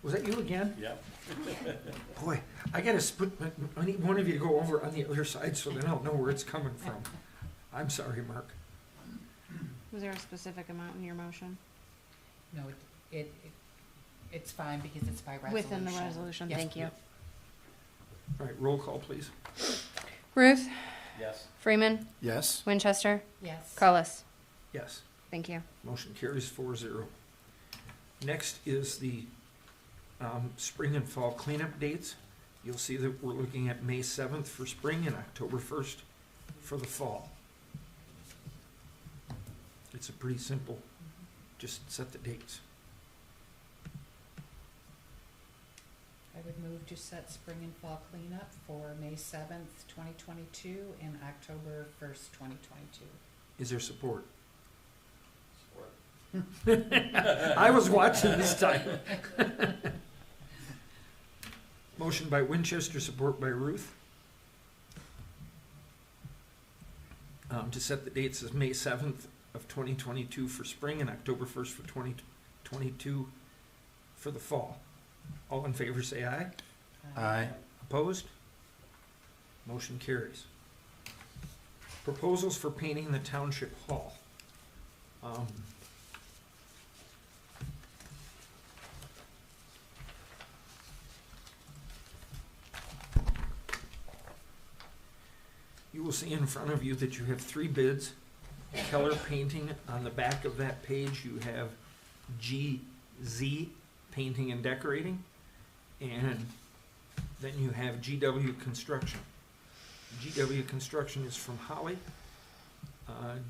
Was that you again? Yep. Boy, I gotta I need one of you to go over on the other side so then I'll know where it's coming from. I'm sorry, Mark. Was there a specific amount in your motion? No, it's fine because it's by resolution. Within the resolution, Yes. thank you. All right, roll call, please. Ruth, Yes. Freeman, Yes. Winchester, Yes. Collis. Yes. Thank you. Motion carries 4-0. Next is the spring and fall cleanup dates. You'll see that we're looking at May 7th for spring and October 1st for the fall. It's a pretty simple, just set the dates. I would move to set spring and fall cleanup for May 7th, 2022 and October 1st, 2022. Is there support? Support. I was watching this time. Motion by Winchester, support by Ruth. To set the dates as May 7th of 2022 for spring and October 1st for 2022 for the fall. All in favor say aye. Aye. Opposed? Motion carries. Proposals for painting the Township Hall. You will see in front of you that you have 3 bids. Keller Painting, on the back of that page, you have GZ Painting and Decorating, and then you have GW Construction. GW Construction is from Holly,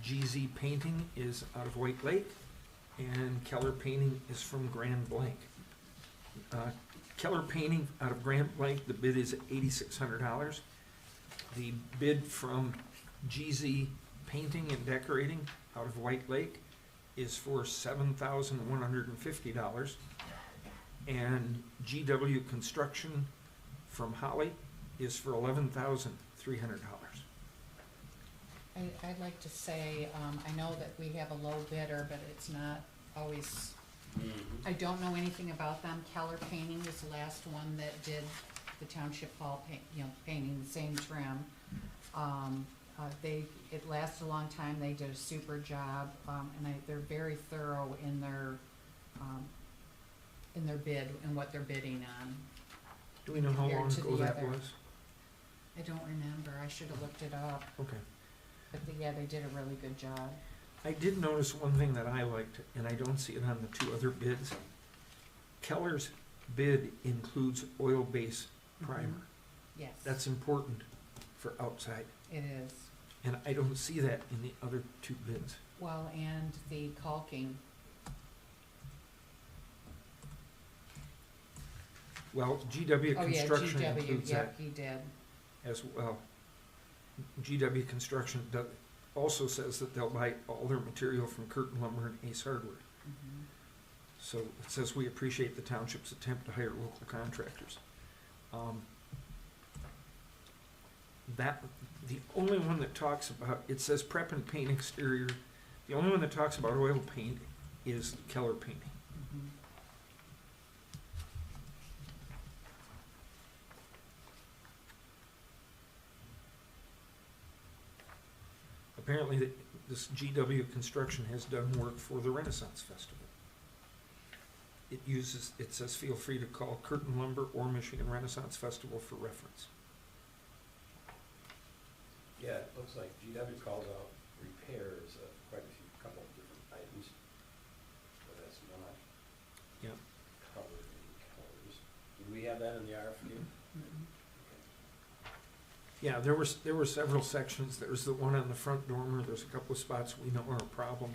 GZ Painting is out of White Lake, and Keller Painting is from Grand Blanc. Keller Painting out of Grand Blanc, the bid is $8,600. The bid from GZ Painting and Decorating out of White Lake is for $7,150. And GW Construction from Holly is for $11,300. I'd like to say, I know that we have a low bidder, but it's not always, I don't know anything about them. Keller Painting was the last one that did the Township Hall painting, the same trim. It lasted a long time, they did a super job, and they're very thorough in their bid and what they're bidding on. Do we know how Compared long to ago the that other. was? I don't remember, I should have looked it up, Okay. but yeah, they did a really good job. I did notice one thing that I liked, and I don't see it on the 2 other bids. Keller's bid includes oil base primer. Yes, That's important for outside, it is. and I don't see that in the other 2 bids. Well, and the caulking, Well, GW oh yeah, Construction GW, includes that yep, he did. as well. GW Construction also says that they'll buy all their material from Curtin Lumber and Ace Hardware. Mhm. So it says, we appreciate the township's attempt to hire local contractors. The only one that talks about, it says prep and paint exterior, the only one that talks about oil paint is Keller Painting. Mhm. Apparently, this GW Construction has done work for the Renaissance Festival. It says, feel free to call Curtin Lumber or Michigan Renaissance Festival for reference. Yeah, it looks like GW calls out repairs of quite a few, couple of different items, but that's not Yep. covered in colors. Did we have that in the RFQ? Yeah, there were several sections. There's the one on the front dormer. There's a couple of spots we know are a problem.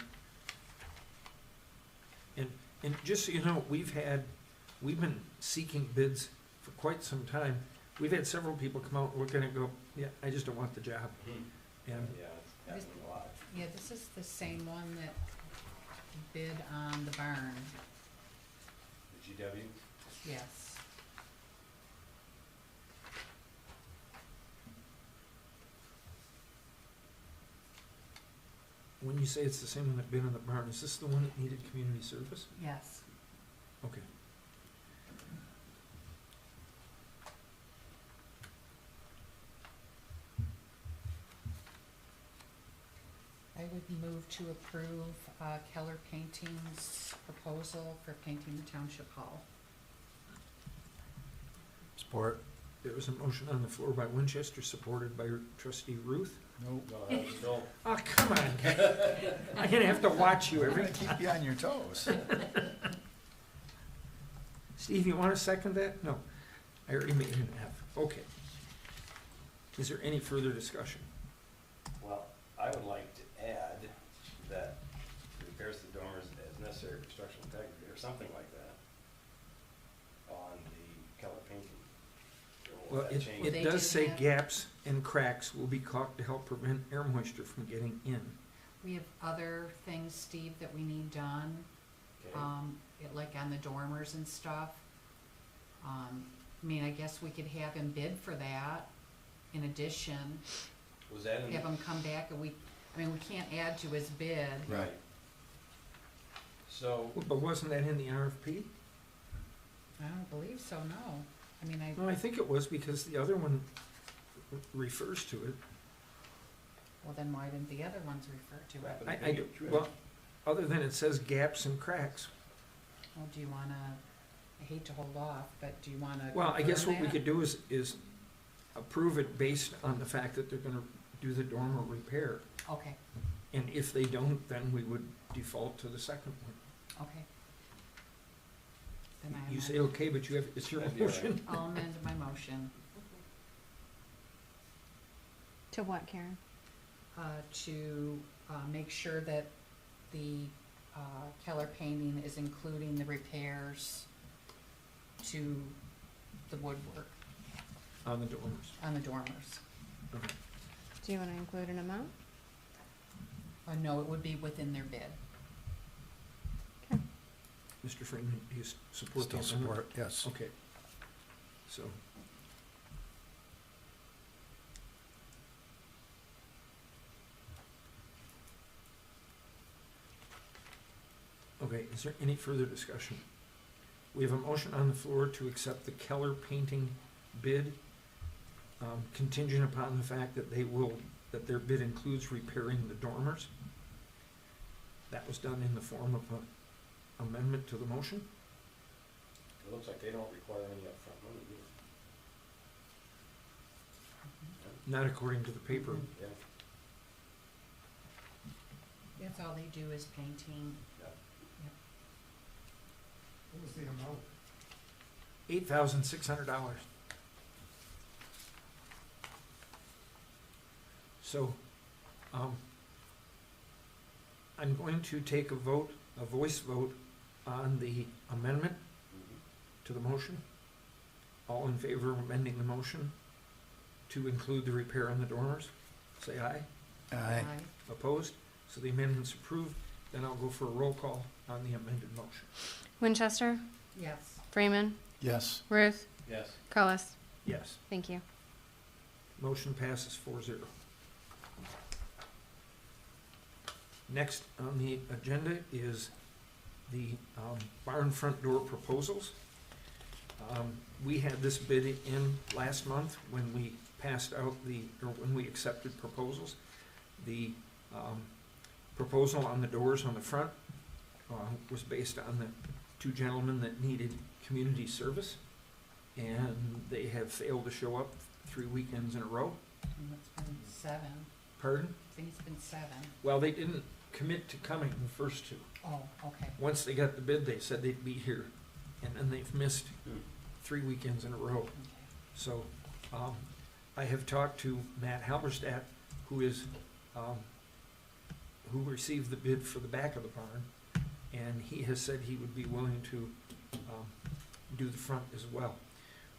And just so you know, we've been seeking bids for quite some time. We've had several people come out and look at it and go, yeah, I just don't want the job. And Yeah, it's happening a lot. Yeah, this is the same one that bid on the barn, The GW? yes. when you say it's the same one that been in the barn, is this the one that needed community service? Yes. Okay. I would move to approve Keller Painting's proposal for painting the Township Hall. Support? There was a motion on the floor by Winchester, supported by trustee Ruth. Nope. No, that was Phil. Oh, come on. I'm gonna have to watch you every Gotta keep you on your toes. Steve, you wanna second that? No, I already made an F. Okay. Is there any further discussion? Well, I would like to add that repairs to the dormers as necessary for structural integrity or something like that on the Keller painting. Or Well, that it, change- Well, they it does did say have- gaps and cracks will be caulked to help prevent air moisture from getting in. We have other things, Steve, that we need done, Okay. like on the dormers and stuff. I mean, I guess we could have him bid for that in addition, Was that in? have him come back and we can't add to his bid. Right. So, But wasn't that in the RFP? I don't believe so, no. I mean, No, I think it was because the other one refers to it. well, then why didn't the other ones refer to it? I do, well, other than it says gaps and cracks. Well, do you wanna, I hate to hold off, but do you wanna Well, I guess confirm what we that? could do is approve it based on the fact that they're gonna do the dormer repair. Okay, And if they don't, then we would default to the second one. okay. Then I You say amend- okay, but you have, it's your That'd be all right. motion. I'll amend my motion, To what, Karen? to, make sure that the, Keller Painting is including the repairs to the woodwork On the dormers. on the dormers. Okay. Do you wanna include an amount? No, it would be within their bid. Mr. Freeman, do you support the Still amendment? support, yes. Okay. So. Okay, is there any further discussion? We have a motion on the floor to accept the Keller Painting bid, contingent upon the fact that that their bid includes repairing the dormers. That was done in the form of an amendment to the motion. it looks like they don't require any upfront money either. Not according to the paper. Yeah, That's all they do is painting. yeah. What was the amount? $8,600. So, I'm going to take a voice vote on the amendment Mhm. to the motion. All in favor of amending the motion to include the repair on the dormers, say aye. Aye. Opposed? So the amendment's approved. Then I'll go for a roll call on the amended motion. Winchester, Yes. Freeman, Yes. Ruth, Yes. Cullis. Yes. Thank you. Motion passes 4-0. Next on the agenda is the barn front door proposals. We had this bid in last month when we passed out when we accepted proposals. The proposal on the doors on the front was based on the two gentlemen that needed community service, and they have failed to show up 3 weekends in a row. It's been 7. Pardon? I think it's been 7. Well, they didn't commit to coming the first two. Oh, okay. Once they got the bid, they said they'd be here, and then they've missed 3 weekends in a row. Okay. So, I have talked to Matt Halberstadt, who is, who received the bid for the back of the barn, and he has said he would be willing to, do the front as well.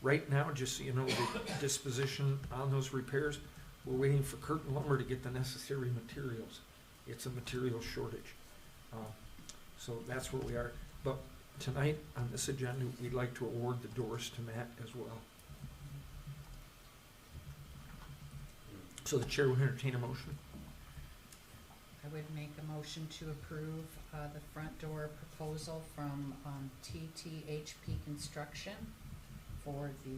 Right now, just so you know, the disposition on those repairs, we're waiting for Curtin Lumber to get the necessary materials. It's a material shortage. So that's where we are. But tonight, on this agenda, we'd like to award the doors to Matt as well. So the chair will entertain a motion. I would make a motion to approve the front door proposal from TTHP Construction for the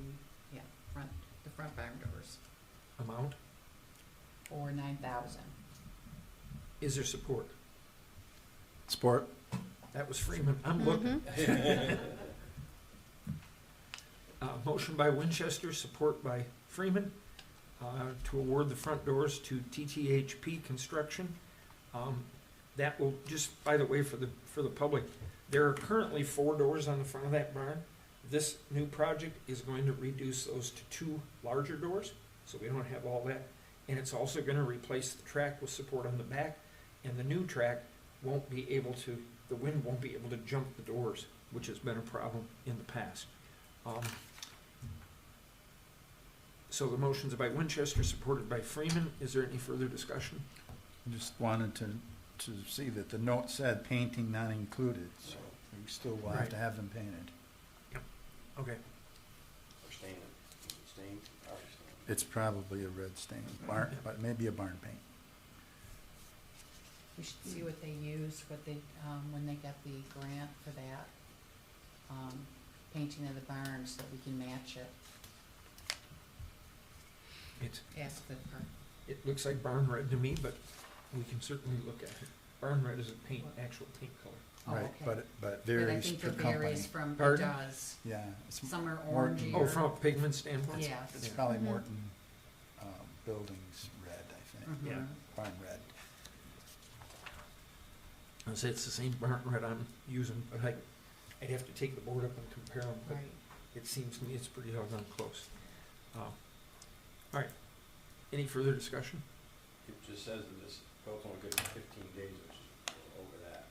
front barn doors Amount. for $9,000. Is there support? Support? That was Freeman. I'm looking. Motion by Winchester, support by Freeman, to award the front doors to TTHP Construction. That will, just by the way, for the public, there are currently 4 doors on the front of that barn. This new project is going to reduce those to 2 larger doors, so we don't have all that. And it's also gonna replace the track with support on the back, and the new track won't be able to, the wind won't be able to jump the doors, which has been a problem in the past. So the motion's by Winchester, supported by Freeman. Is there any further discussion? Just wanted to see that the note said painting not included, so we still will have Right. to have them painted. Okay. Or stain it, stain, or stain. It's probably a red stain, barn, but maybe a barn paint. We should see what they use, when they got the grant for that, painting of the barn so that we can match it. Ask the, It looks like barn red to me, but we can certainly look at it. Barn red is a paint, actual paint color. Oh, Right, okay. but but I varies think per it varies company. from, it Pardon? does. Yeah, it's Some are Morton. orangey. Oh, from a pigment standpoint? Yes. It's Yeah. probably Mhm. Morton, Buildings red, I think, Mhm. Yeah. barn red. I'd say it's the same barn red I'm using, but I'd have to take the board up and compare them, but Right. it seems to me it's pretty doggone close. All right. Any further discussion? It just says that this goes only good for 15 days, which is over that.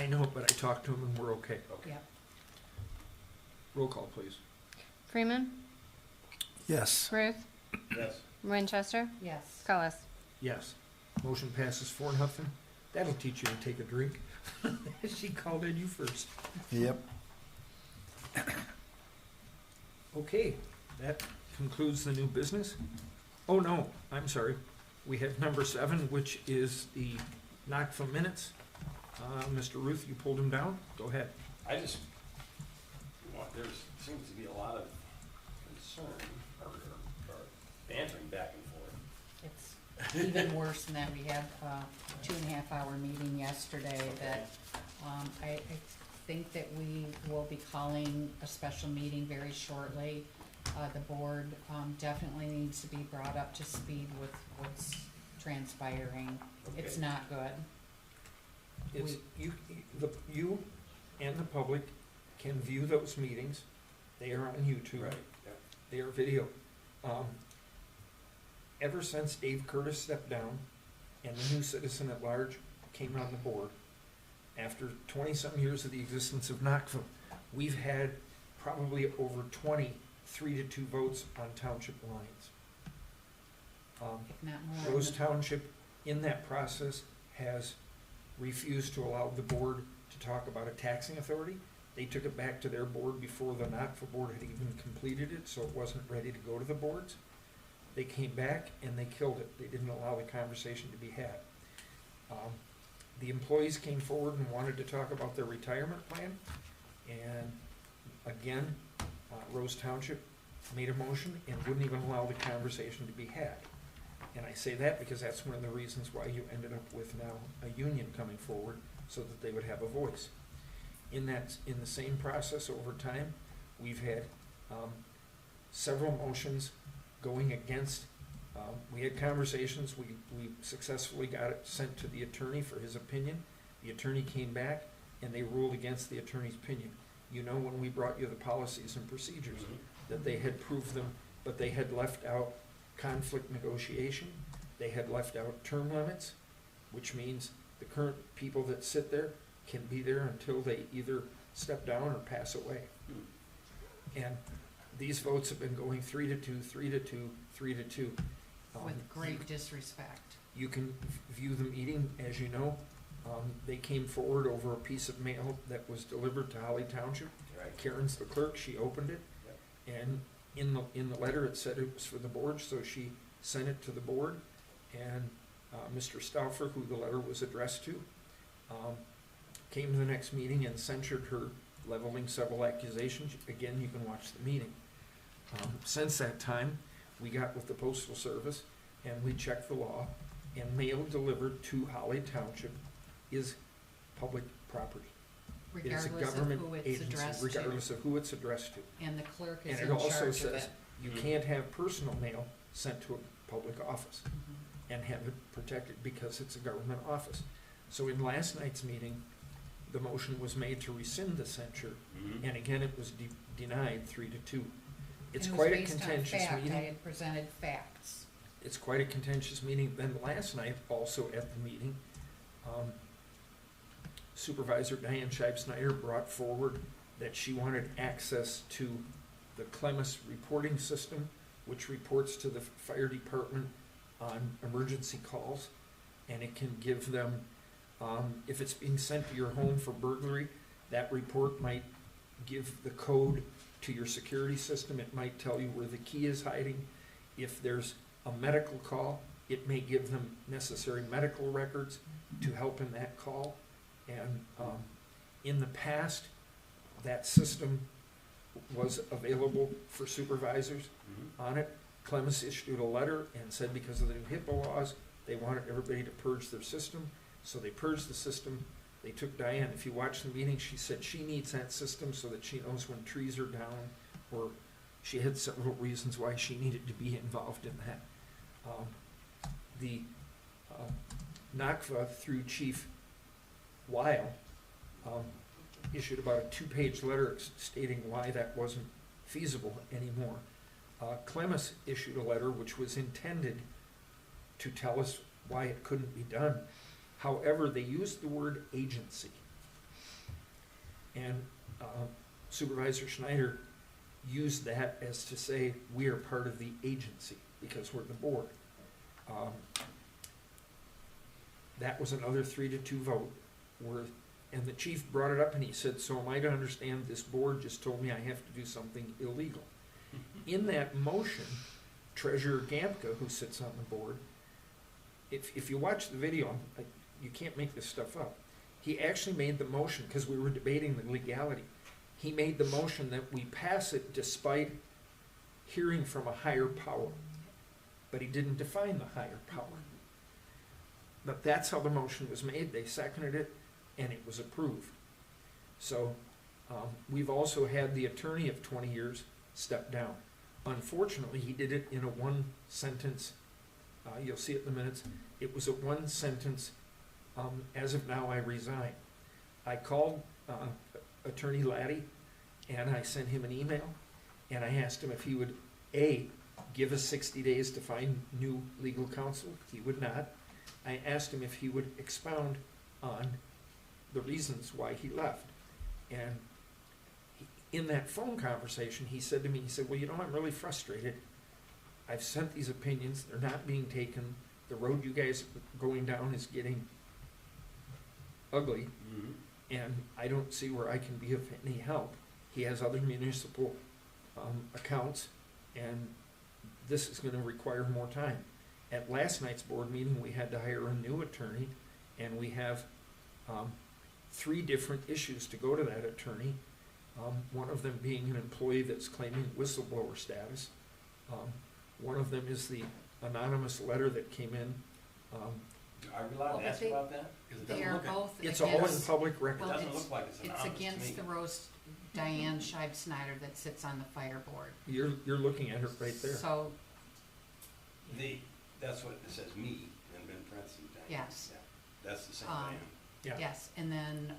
I know, but I talked to him and we're okay. Okay. Yep. Roll call, please. Freeman, Yes. Ruth, Yes. Winchester, Yes. Cullis. Yes. Motion passes 4-0. That'll teach you to take a drink. She called in you first. Yep. Okay, that concludes the new business. Oh, no, I'm sorry. We have number 7, which is the NACFA minutes. Mr. Ruth, you pulled him down? Go ahead. I just, there seems to be a lot of concern or bantering back and forth. It's even worse than that. We had a 2.5-hour meeting yesterday that, I think that we will be calling a special meeting very shortly. The board, definitely needs to be brought up to speed with what's transpiring. It's Okay. not good. It's, you and the public can view those meetings. They are on YouTube. Right, yeah. They are video. Ever since Dave Curtis stepped down and the new citizen at large came on the board, after 20-some years of the existence of NACFA, we've had probably over 20 3-2 votes on township lines. If not more. Rose Township, in that process, has refused to allow the board to talk about a taxing authority. They took it back to their board before the NACFA board had even completed it, so it wasn't ready to go to the boards. They came back and they killed it. They didn't allow the conversation to be had. The employees came forward and wanted to talk about their retirement plan, and again, Rose Township made a motion and wouldn't even allow the conversation to be had. And I say that because that's one of the reasons why you ended up with now a union coming forward, so that they would have a voice. In the same process over time, we've had several motions going against We had conversations, we successfully got it sent to the attorney for his opinion. The attorney came back and they ruled against the attorney's opinion. You know, when we brought you the policies and procedures, that they had proved them, but they had left out conflict negotiation, they had left out term limits, which means the current people that sit there can be there until they either step down or pass away. And these votes have been going 3-2, 3-2, 3-2. With great disrespect. You can view the meeting, as you know. They came forward over a piece of mail that was delivered to Holly Township. Right. Karen's the clerk, she opened it. And in the letter, it said it was for the board, so she sent it to the board. And Mr. Stauffer, who the letter was addressed to, came to the next meeting and censured her, leveling several accusations. Again, you can watch the meeting. Since that time, we got with the Postal Service and we checked the law, and mail delivered to Holly Township is public property. It is a Regardless of government who it's agency, addressed to. regardless of who it's addressed to. And the clerk is And in it also charge of says it. you can't have personal mail sent to a public office Mhm. and have it protected because it's a government office. So in last night's meeting, the motion was made to rescind the censure, and again, it was denied 3-2. It's And it was quite a based on contentious fact. I meeting. had presented facts. It's quite a contentious meeting. Then last night, also at the meeting, Supervisor Diane Scheib-Snyder brought forward that she wanted access to the Clemis reporting system, which reports to the fire department on emergency calls, and it can give them, if it's being sent to your home for burglary, that report might give the code to your security system. It might tell you where the key is hiding. If there's a medical call, it may give them necessary medical records to help in that call. And in the past, that system was available for supervisors on it. Clemens issued a letter and said because of the new HIPAA laws, they wanted everybody to purge their system. So they purged the system. They took Diane. If you watch the meeting, she said she needs that system so that she knows when trees are down, or she had several reasons why she needed to be involved in that. The NACFA through Chief Weil issued about a 2-page letter stating why that wasn't feasible anymore. Clemens issued a letter which was intended to tell us why it couldn't be done. However, they used the word agency. And Supervisor Schneider used that as to say we are part of the agency because we're the board. That was another 3-2 vote. And the chief brought it up and he said, so am I to understand this board just told me I have to do something illegal? In that motion, Treasurer Gampka, who sits on the board, if you watch the video, you can't make this stuff up. He actually made the motion, because we were debating the legality, he made the motion that we pass it despite hearing from a higher power. But he didn't define the higher power. But that's how the motion was made. They seconded it, and it was approved. So we've also had the attorney of 20 years step down. Unfortunately, he did it in a one-sentence, you'll see it in the minutes, it was a one-sentence, as of now I resign. I called Attorney Laddie, and I sent him an email, and I asked him if he would, A, give us 60 days to find new legal counsel. He would not. I asked him if he would expound on the reasons why he left. And in that phone conversation, he said to me, he said, well, you know, I'm really frustrated. I've sent these opinions. They're not being taken. The road you guys are going down is getting ugly, and I don't see where I can be of any help. He has other municipal accounts, and this is going to require more time. At last night's board meeting, we had to hire a new attorney, and we have 3 different issues to go to that attorney. One of them being an employee that's claiming whistleblower status. One of them is the anonymous letter that came in. Are we allowed Well, to ask they- about that? 'Cause it They doesn't are look like- both It's all in against, public record. It well, doesn't look like it's anonymous to against me. the roast Diane Scheib-Snyder that sits on the fire board. You're looking at it right there. So That's what it says, me, and then parentheses. Yes. Yeah, that's the same Um, thing. Yeah. Yes, and then,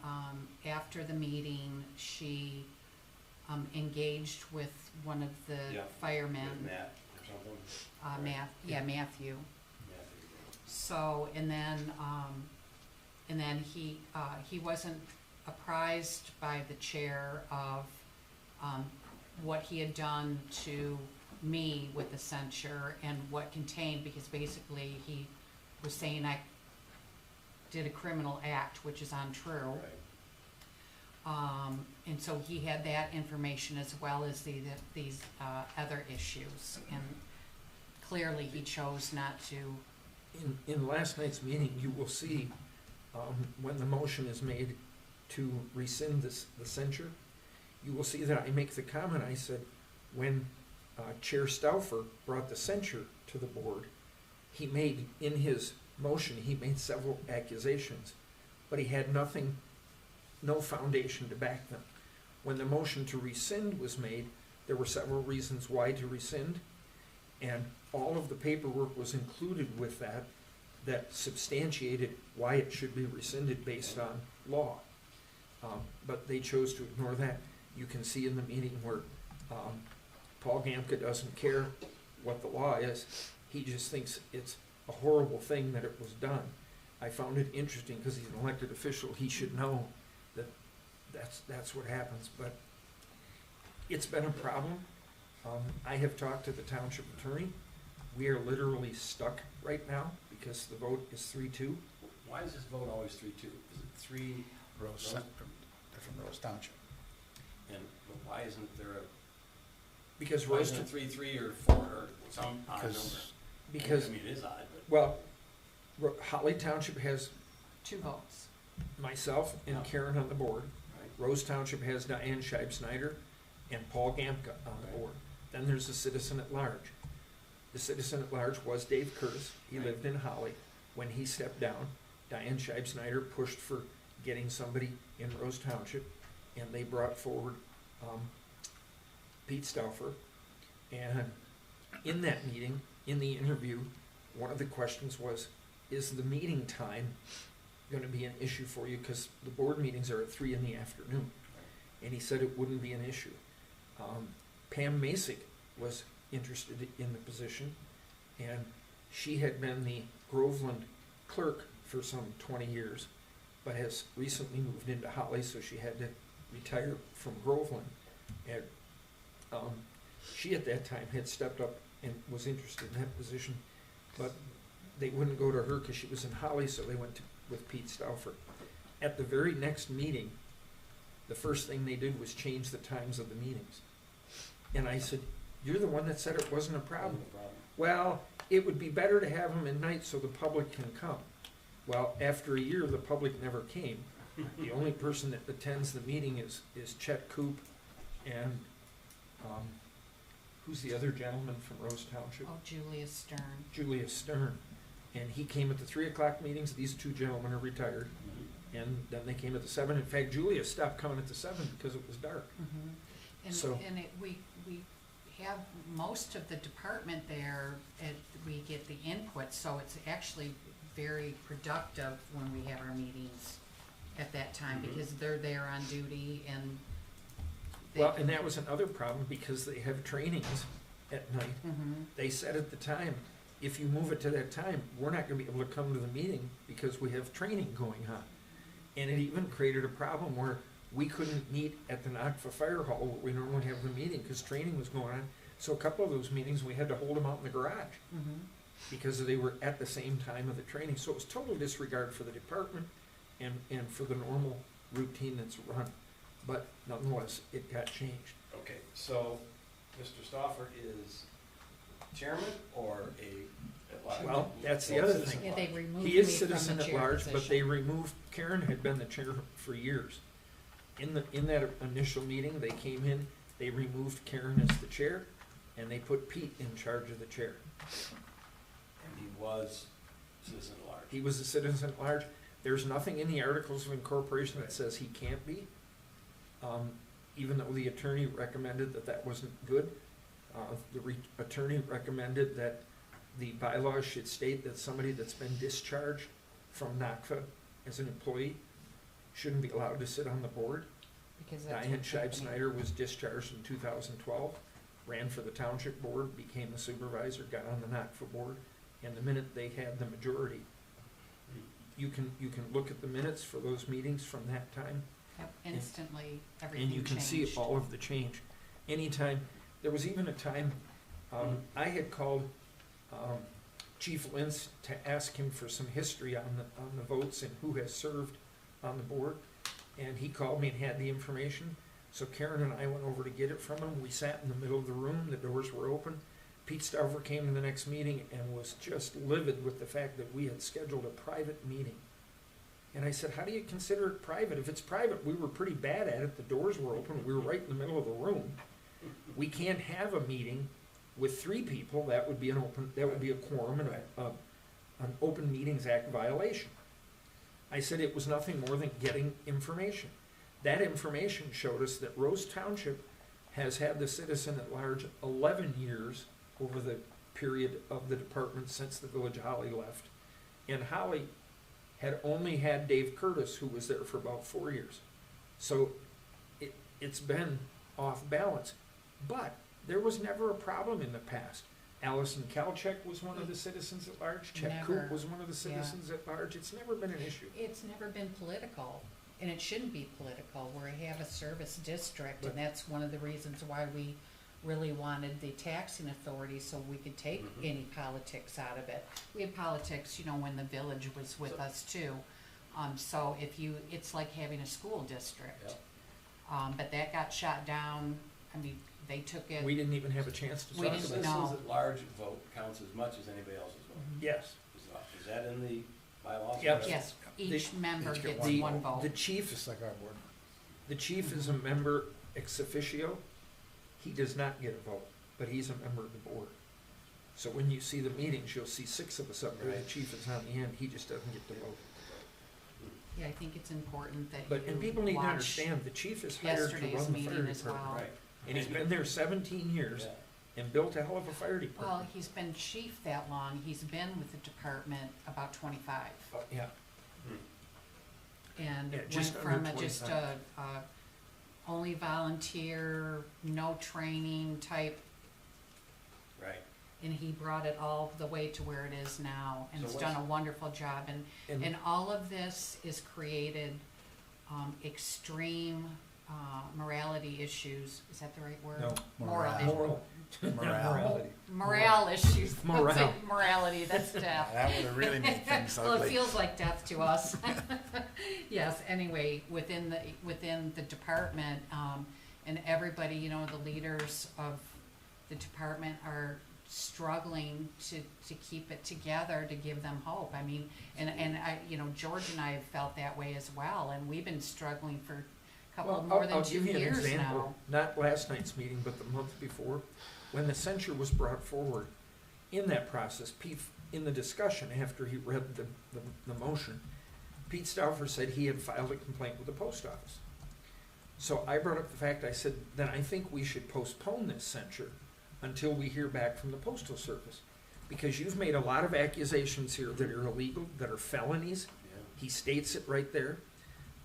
after the meeting, she, engaged with one of the Yeah. firemen, With Matt or something. Right. Matthew. Matthew. So, and then he wasn't apprised by the chair of, what he had done to me with the censure and what contained, because basically he was saying I did a criminal act, which is untrue. Right. And so he had that information as well as these other issues, and clearly he chose not to. In last night's meeting, you will see, when the motion is made to rescind the censure, you will see that I make the comment, I said, when Chair Stauffer brought the censure to the board, he made, in his motion, he made several accusations, but he had no foundation to back them. When the motion to rescind was made, there were several reasons why to rescind, and all of the paperwork was included with that substantiated why it should be rescinded based on law. But they chose to ignore that. You can see in the meeting where Paul Gamka doesn't care what the law is. He just thinks it's a horrible thing that it was done. I found it interesting because he's an elected official. He should know that that's what happens. But it's been a problem. I have talked to the township attorney. We are literally stuck right now because the vote is 3-2. Why is this vote always 3-2? Is it 3, Rose, they're from Rose Township. and why isn't there Because why Rose, isn't it 3-3 or 4 or some odd number? because, I mean, it is odd, but. well, Holly Township has 2 votes. myself and Yeah. Karen on the board. Right. Rose Township has Diane Scheib-Snyder and Paul Gamka on the Right. board. Then there's the citizen at large. The citizen at large was Dave Curtis. He Right. lived in Holly. When he stepped down, Diane Scheib-Snyder pushed for getting somebody in Rose Township, and they brought forward Pete Stauffer. And in that meeting, in the interview, one of the questions was, is the meeting time going to be an issue for you? Because the board meetings are at 3 in the afternoon. And he said it wouldn't be an issue. Pam Masick was interested in the position, and she had been the Groveland clerk for some 20 years, but has recently moved into Holly, so she had to retire from Groveland. And she at that time had stepped up and was interested in that position, but they wouldn't go to her because she was in Holly, so they went with Pete Stauffer. At the very next meeting, the first thing they did was change the times of the meetings. And I said, you're the one that said it wasn't a problem. No problem. Well, it would be better to have them at night so the public can come. Well, after a year, the public never came. The only person that attends the meeting is Chet Coop and, who's the other gentleman from Rose Township? Oh, Julia Stern. Julius Stern. And he came at the 3 o'clock meetings. These 2 gentlemen are retired. Mhm. And then they came at the 7. In fact, Julia stopped coming at the 7 because it was dark. And, So- we have most of the department there, we get the input, so it's actually very productive when we have our meetings at that time, Mhm. because they're there on duty and. Well, and that was another problem because they have trainings at night. Mm-hmm. They said at the time, if you move it to that time, we're not gonna be able to come to the meeting because we have training going on. And it even created a problem where we couldn't meet at the Nakfa Fire Hall where we normally have the meeting because training was going on. So a couple of those meetings, we had to hold them out in the garage Mm-hmm. because they were at the same time of the training. So it was total disregard for the department and for the normal routine that's run. But nonetheless, it got changed. Okay, so Mr. Stauffer is chairman or a? Well, that's the Oh, other citizen thing. Yeah, they at large. removed He me is from citizen the at chair large, but position. they removed, Karen had been the chair for years. In that initial meeting, they came in, they removed Karen as the chair, and they put Pete in charge of the chair. And he was citizen at large. He was a citizen at large. There's nothing in the Articles of Incorporation that says he can't be. Even though the attorney recommended that wasn't good. The attorney recommended that the bylaws should state that somebody that's been discharged from NACFA as an employee shouldn't be allowed to sit on the board. Because that's Diane what's happening. Scheib-Snyder was discharged in 2012, ran for the township board, became a supervisor, got on the NACFA board, and the minute they had the majority, you can look at the minutes for those meetings from that time, Yep, instantly, everything and you can see changed. all of the change. Anytime, there was even a time, I had called Chief Lentz to ask him for some history on the votes and who has served on the board, and he called me and had the information. So Karen and I went over to get it from him. We sat in the middle of the room, the doors were open. Pete Stauffer came to the next meeting and was just livid with the fact that we had scheduled a private meeting. And I said, how do you consider it private? If it's private, we were pretty bad at it. The doors were open. We were right in the middle of the room. We can't have a meeting with 3 people. That would be a quorum and an Open Meetings Act violation. I said it was nothing more than getting information. That information showed us that Rose Township has had the citizen at large 11 years over the period of the department since the Village of Holly left. And Holly had only had Dave Curtis, who was there for about 4 years. So it's been off balance. But there was never a problem in the past. Allison Kalchek was one of the citizens at large. Chet Coop Never. was one of the citizens at large. It's never been an issue. It's never been political, and it shouldn't be political. We have a service district, and that's one of the reasons why we really wanted the taxing authority, so we could take any politics out of it. We had politics, when the village was with us too. So it's like having a school district. But that got shot down. I mean, they took it. We didn't even have a chance to We talk didn't about it. know. Citizens at large vote counts as much as anybody else's vote. Yes. Is that in the bylaws? Yep. Yes, each member each get gets The, one vote. the chief, Just like our board. the chief is a member ex officio. He does not get a vote, but he's a member of the board. So when you see the meetings, you'll see 6 of us up there. The chief is on the end. He just doesn't get to vote. Yeah, I think it's important that But, and you people need to watch understand, the chief is hired to yesterday's run the fire meeting as department. well. Right. And he's been there 17 years Yeah. and built a hell of a fire Well, department. he's been chief that long. He's been with the department about 25. Yeah, And Yeah, it went just from under just 25. only volunteer, no training type, Right. and he brought it all the way to where it is now, and So has what's- done a wonderful job. And and all of this is created extreme morality issues. Is that the right word? no, Moral issues. moral. Morality. Morale issues. Morale. Morality, that's death. That would have really made things Well, it ugly. feels like death to us. Yes, anyway, within the department, and everybody, the leaders of the department are struggling to keep it together, to give them hope. I mean, and I, George and I have felt that way as well, and we've been struggling for a couple, Well, more than I'll 2 give you an years example. now. Not last night's meeting, but the month before, when the censure was brought forward. In that process, Pete, in the discussion after he read the motion, Pete Stauffer said he had filed a complaint with the post office. So I brought up the fact, I said, then I think we should postpone this censure until we hear back from the Postal Service. Because you've made a lot of accusations here that are illegal, that are felonies. Yeah. He states it right there.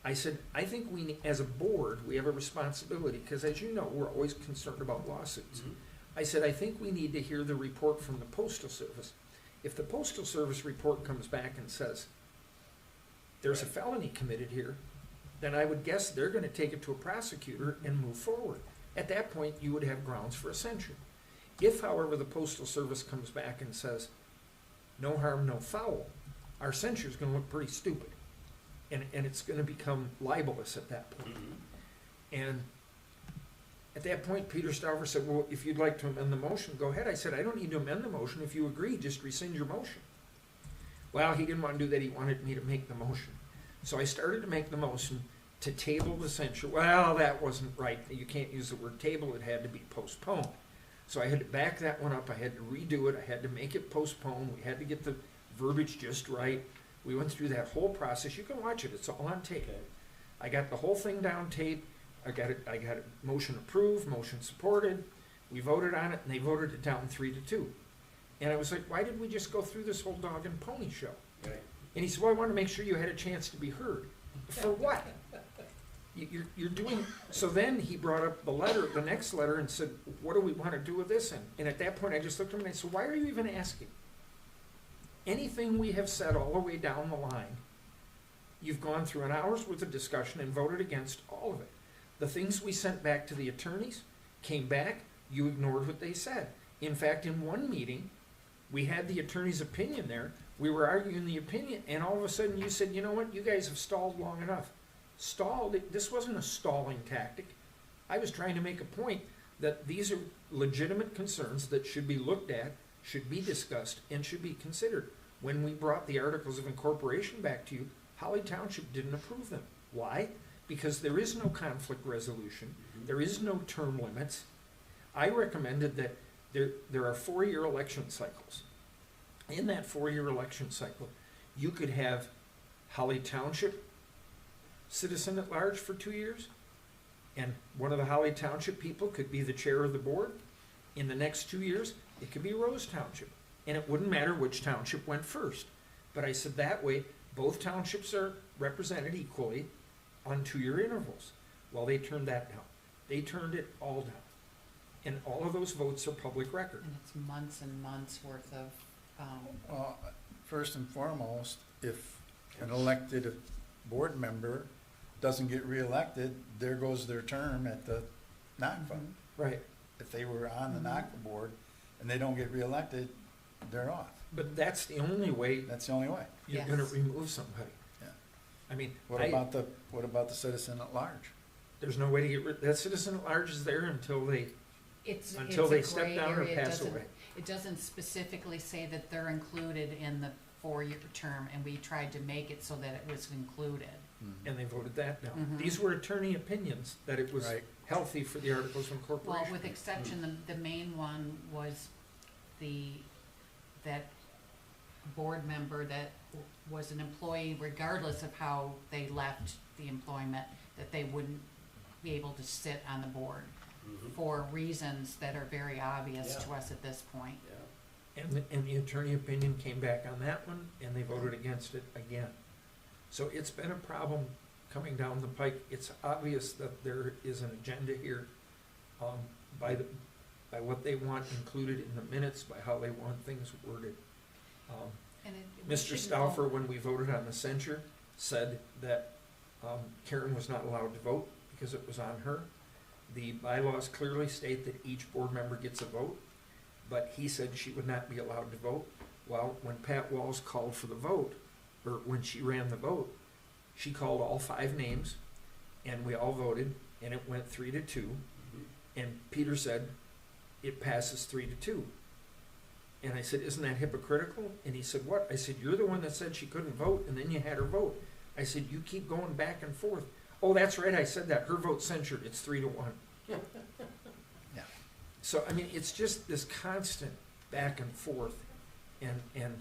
I said, I think we, as a board, we have a responsibility, because as you know, we're always concerned about lawsuits. Mhm. I said, I think we need to hear the report from the Postal Service. If the Postal Service report comes back and says, there's a felony committed here, then I would guess they're gonna take it to a prosecutor and move forward. At that point, you would have grounds for a censure. If, however, the Postal Service comes back and says, no harm, no foul, our censure's gonna look pretty stupid. And it's gonna become libelous at that point. Mhm. And at that point, Peter Stauffer said, well, if you'd like to amend the motion, go ahead. I said, I don't need to amend the motion. If you agree, just rescind your motion. Well, he didn't want to do that. He wanted me to make the motion. So I started to make the motion to table the censure. Well, that wasn't right. You can't use the word table. It had to be postponed. So I had to back that one up. I had to redo it. I had to make it postponed. We had to get the verbiage just right. We went through that whole process. You can watch it. It's all on tape. Okay. I got the whole thing down tape. I got it motion approved, motion supported. We voted on it, and they voted it down 3-2. And I was like, why did we just go through this whole dog and pony show? Right. And he said, well, I want to make sure you had a chance to be heard. For what? You're doing, so then he brought up the next letter and said, what do we want to do with this? And at that point, I just looked at him and I said, why are you even asking? Anything we have said all the way down the line, you've gone through an hour's worth of discussion and voted against all of it. The things we sent back to the attorneys came back, you ignored what they said. In fact, in one meeting, we had the attorney's opinion there, we were arguing the opinion, and all of a sudden you said, you know what, you guys have stalled long enough. Stalled, this wasn't a stalling tactic. I was trying to make a point that these are legitimate concerns that should be looked at, should be discussed, and should be considered. When we brought the articles of incorporation back to you, Holly Township didn't approve them. Why? Because there is no conflict resolution, there is no term limits. I recommended that there are 4-year election cycles. In that 4-year election cycle, you could have Holly Township citizen at large for 2 years, and one of the Holly Township people could be the chair of the board. In the next 2 years, it could be Rose Township, and it wouldn't matter which township went first. But I said that way, both townships are represented equally on 2-year intervals. Well, they turned that down. They turned it all down. And all of those votes are public record. And it's months and months worth of, Well, first and foremost, if an elected board member doesn't get reelected, there goes their term at the NACFA. Right. If they were on the NACFA board and they don't get reelected, they're off. But that's the only way That's the only way. you're gonna Yes. remove somebody. Yeah. I mean, What about the citizen at large? there's no way to get rid, that citizen at large is there until they it's a Until they step gray down or area. It pass doesn't- away. It doesn't specifically say that they're included in the 4-year term, and we tried to make it so that it was included. and they voted that down. Mhm. These were attorney opinions, that it was Right. healthy for the articles of Well, incorporation. with exception, the main one was that board member that was an employee regardless of how they left the employment, that they wouldn't be able to sit on the board for reasons that are very obvious to Yeah. us at this point. Yeah. And the attorney opinion came back on that one, and they voted against it again. So it's been a problem coming down the pike. It's obvious that there is an agenda here, by what they want included in the minutes, by how they want things worded. And we Mr. shouldn't Stauffer, when we voted on the censure, said that Karen was not allowed to vote because it was on her. The bylaws clearly state that each board member gets a vote, but he said she would not be allowed to vote. Well, when Pat Walls called for the vote, or when she ran the vote, she called all 5 names, and we all voted, and it went 3-2. And Peter said, it passes 3-2. And I said, isn't that hypocritical? And he said, what? I said, you're the one that said she couldn't vote, and then you had her vote. I said, you keep going back and forth. Oh, that's right, I said that. Her vote's censured. It's 3-1. Yeah. So, I mean, it's just this constant back and forth, and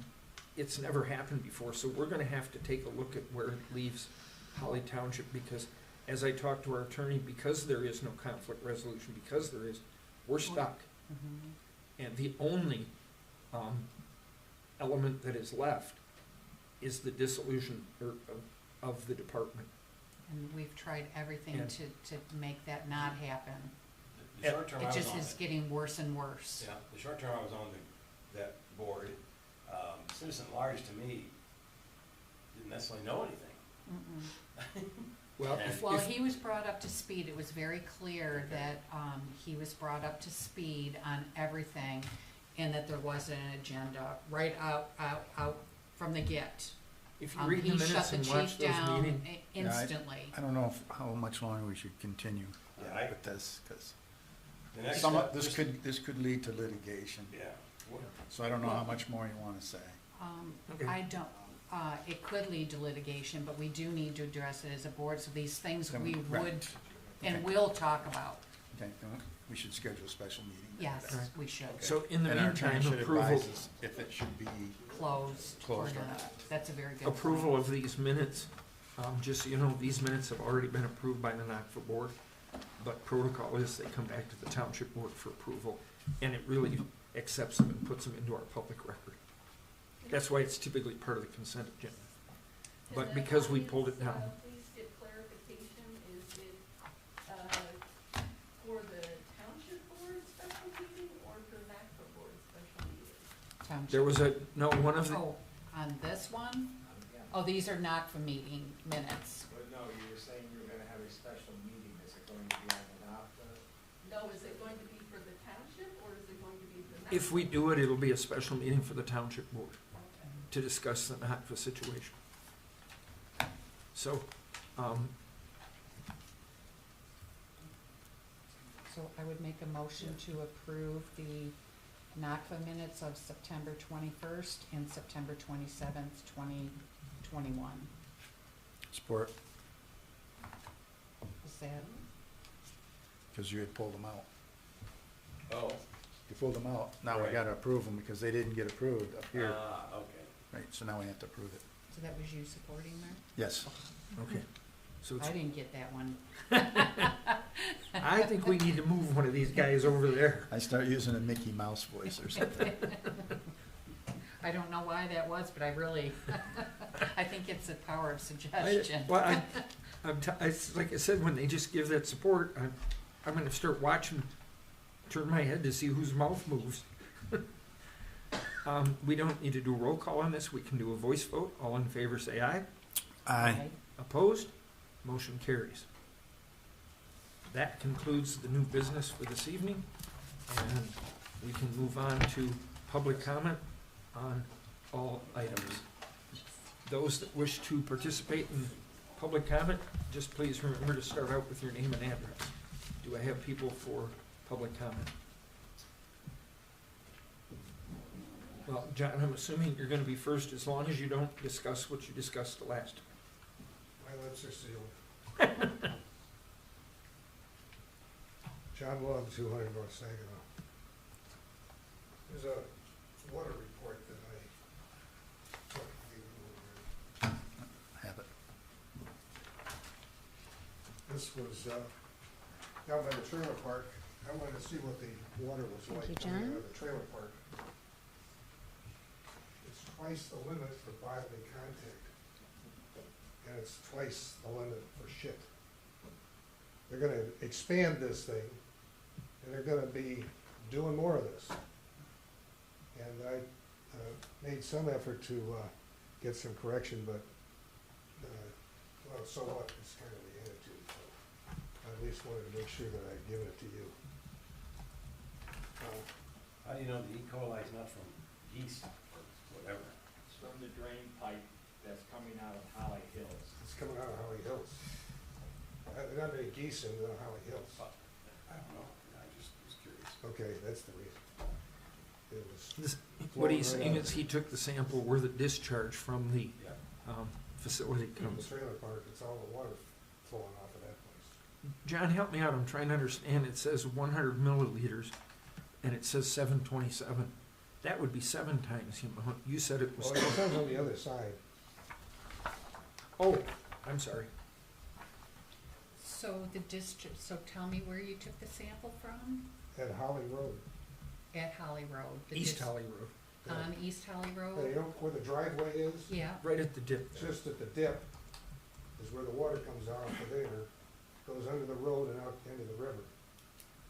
it's never happened before. So we're gonna have to take a look at where it leaves Holly Township, because as I talked to our attorney, because there is no conflict resolution, because there is, we're stuck. And the only element that is left is the dissolution of the department. And we've tried everything Yeah. to make that not happen. The short term I It was just on is it, getting worse and worse. yeah, the short term I was on that board, citizen at large to me didn't necessarily know anything. Well, And- if, Well, if, he was brought up to speed. It was very clear that, he was brought up to speed on everything, and that there was an agenda right out from the get. if you read the He shut minutes the and watch chief those down meetings, instantly. I don't know how much longer we should continue Yeah, with this, because The next step, this could lead to litigation. yeah, What- So I don't know how much more you want to say. Okay. I don't, it could lead to litigation, but we do need to address it as a board, so these things Then we right. would and Okay. will talk about. Okay, then we should schedule a special meeting. Yes, Right. we should. so in the And our attorney meantime, should approval, advise us if it should be, Closed or Closed or not. not. That's a very good point. approval of these minutes, just so you know, these minutes have already been approved by the NACFA board, but protocol is they come back to the township board for approval. And it really, accepts them and puts them into our public record. That's why it's typically part of the consent agenda. But because we pulled it down, Please get clarification, is it, for the township board special meeting or for NACFA board special meeting? Township. there was one of the, Oh, on this one? Oh, these are not for meeting minutes. But no, you were saying you were gonna have a special meeting, is it going to be on the NAPDA? No, is it going to be for the township or is it going to be for NACFA? if we do it, it'll be a special meeting for the township board Okay. to discuss the NACFA situation. So, So I would make a motion to approve the NACFA minutes of September 21st and September 27th, 2021. Support, Is that, because you had pulled them out. Oh, You pulled them out, now we Right. gotta approve them because they didn't get approved up here. okay. Right, so now we have to approve it. so that was you supporting that? Yes. okay. So it's, I didn't get that one. I think we need to move one of these guys over there. I start using a Mickey Mouse voice or something. I don't know why that was, but I really, I think it's the power of I- suggestion. Well, like I said, when they just give that support, I'm gonna start watching, turn my head to see whose mouth moves. We don't need to do a roll call on this, we can do a voice vote. All in favor, say aye. Aye. Opposed? Motion carries. That concludes the new business for this evening, and we can move on to public comment on all items. Those that wish to participate in public comment, just please remember to start out with your name and address. Do I have people for public comment? Well, John, I'm assuming you're gonna be first, as long as you don't discuss what you discussed the last time. My lips are sealed. John Love, 200 North Saginaw. There's a water report that I took. Have it. This was down by the trailer park. I wanted to see what the water was Thank like you, coming John. out of the trailer park. It's twice the limit for bodily contact, and it's twice the limit for shit. They're gonna expand this thing, and they're gonna be doing more of this. And I made some effort to get some correction, but, well, so what, it's kind of the attitude, so I at least wanted to make sure that I'd given it to you. How do you know the E. coli is not from yeast or whatever? It's from the drain pipe that's coming out of Holly Hills. It's coming out of Holly Hills. There are not many geese in Holly Hills. I don't know, I just was curious. Okay, that's the reason. It was, What he's saying is he took the sample where the discharge from the Yeah. facility the comes. trailer park, it's all the water flowing off of that place. John, help me out, I'm trying to understand, it says 100 milliliters, and it says 727. That would be 7 times the amount, you said it was Well, it depends on the other side. Oh, I'm sorry. So the district, so tell me where you took the sample from? At Holly Road. At Holly Road. the East dis- Holly Road, On East Holly Hey, you Road? know where the driveway is? Yeah, right at the dip. Just at the dip is where the water comes off of there, goes under the road and out into the river.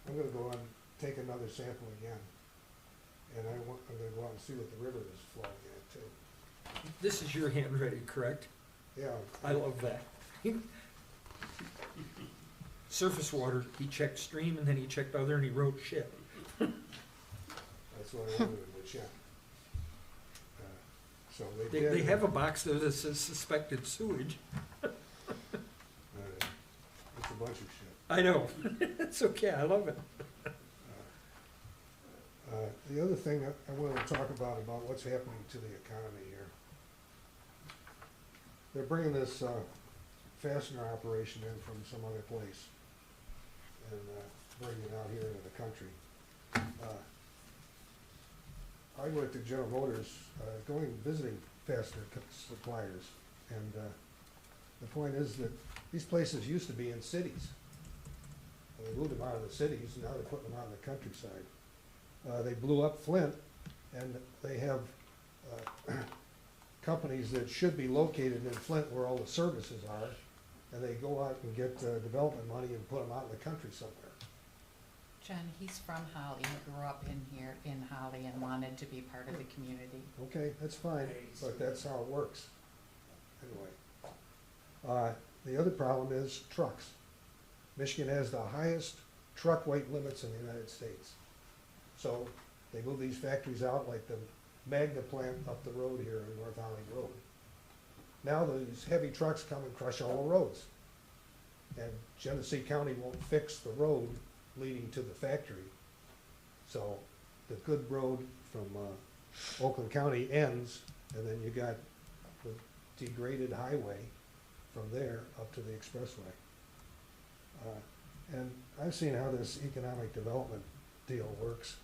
I'm gonna go out and take another sample again. And I'm gonna go out and see what the river is flowing at too. This is your handwriting, correct? Yeah. I love that. Surface water, he checked stream, and then he checked other, and he wrote shit. That's what I wanted to check. So they They, did. they have a box there that says suspected sewage. It's a bunch of shit. I know, it's okay, I love it. The other thing I wanted to talk about what's happening to the economy here. They're bringing this fastener operation in from some other place and bringing it out here into the country. I worked at General Motors, going visiting fastener suppliers, and the point is that these places used to be in cities. And they moved them out of the cities, and now they're putting them out in the countryside. They blew up Flint, and they have companies that should be located in Flint where all the services are, and they go out and get development money and put them out in the country somewhere. John, he's from Holly, he grew up in here in Holly and wanted to be part of the community. Okay, that's fine, but that's how it works. Anyway. The other problem is trucks. Michigan has the highest truck weight limits in the United States. So they move these factories out like the Magna plant up the road here in North Holly Road. Now these heavy trucks come and crush all the roads. And Genesee County won't fix the road leading to the factory. So the good road from Oakland County ends, and then you got the degraded highway from there up to the expressway. And I've seen how this economic development deal works.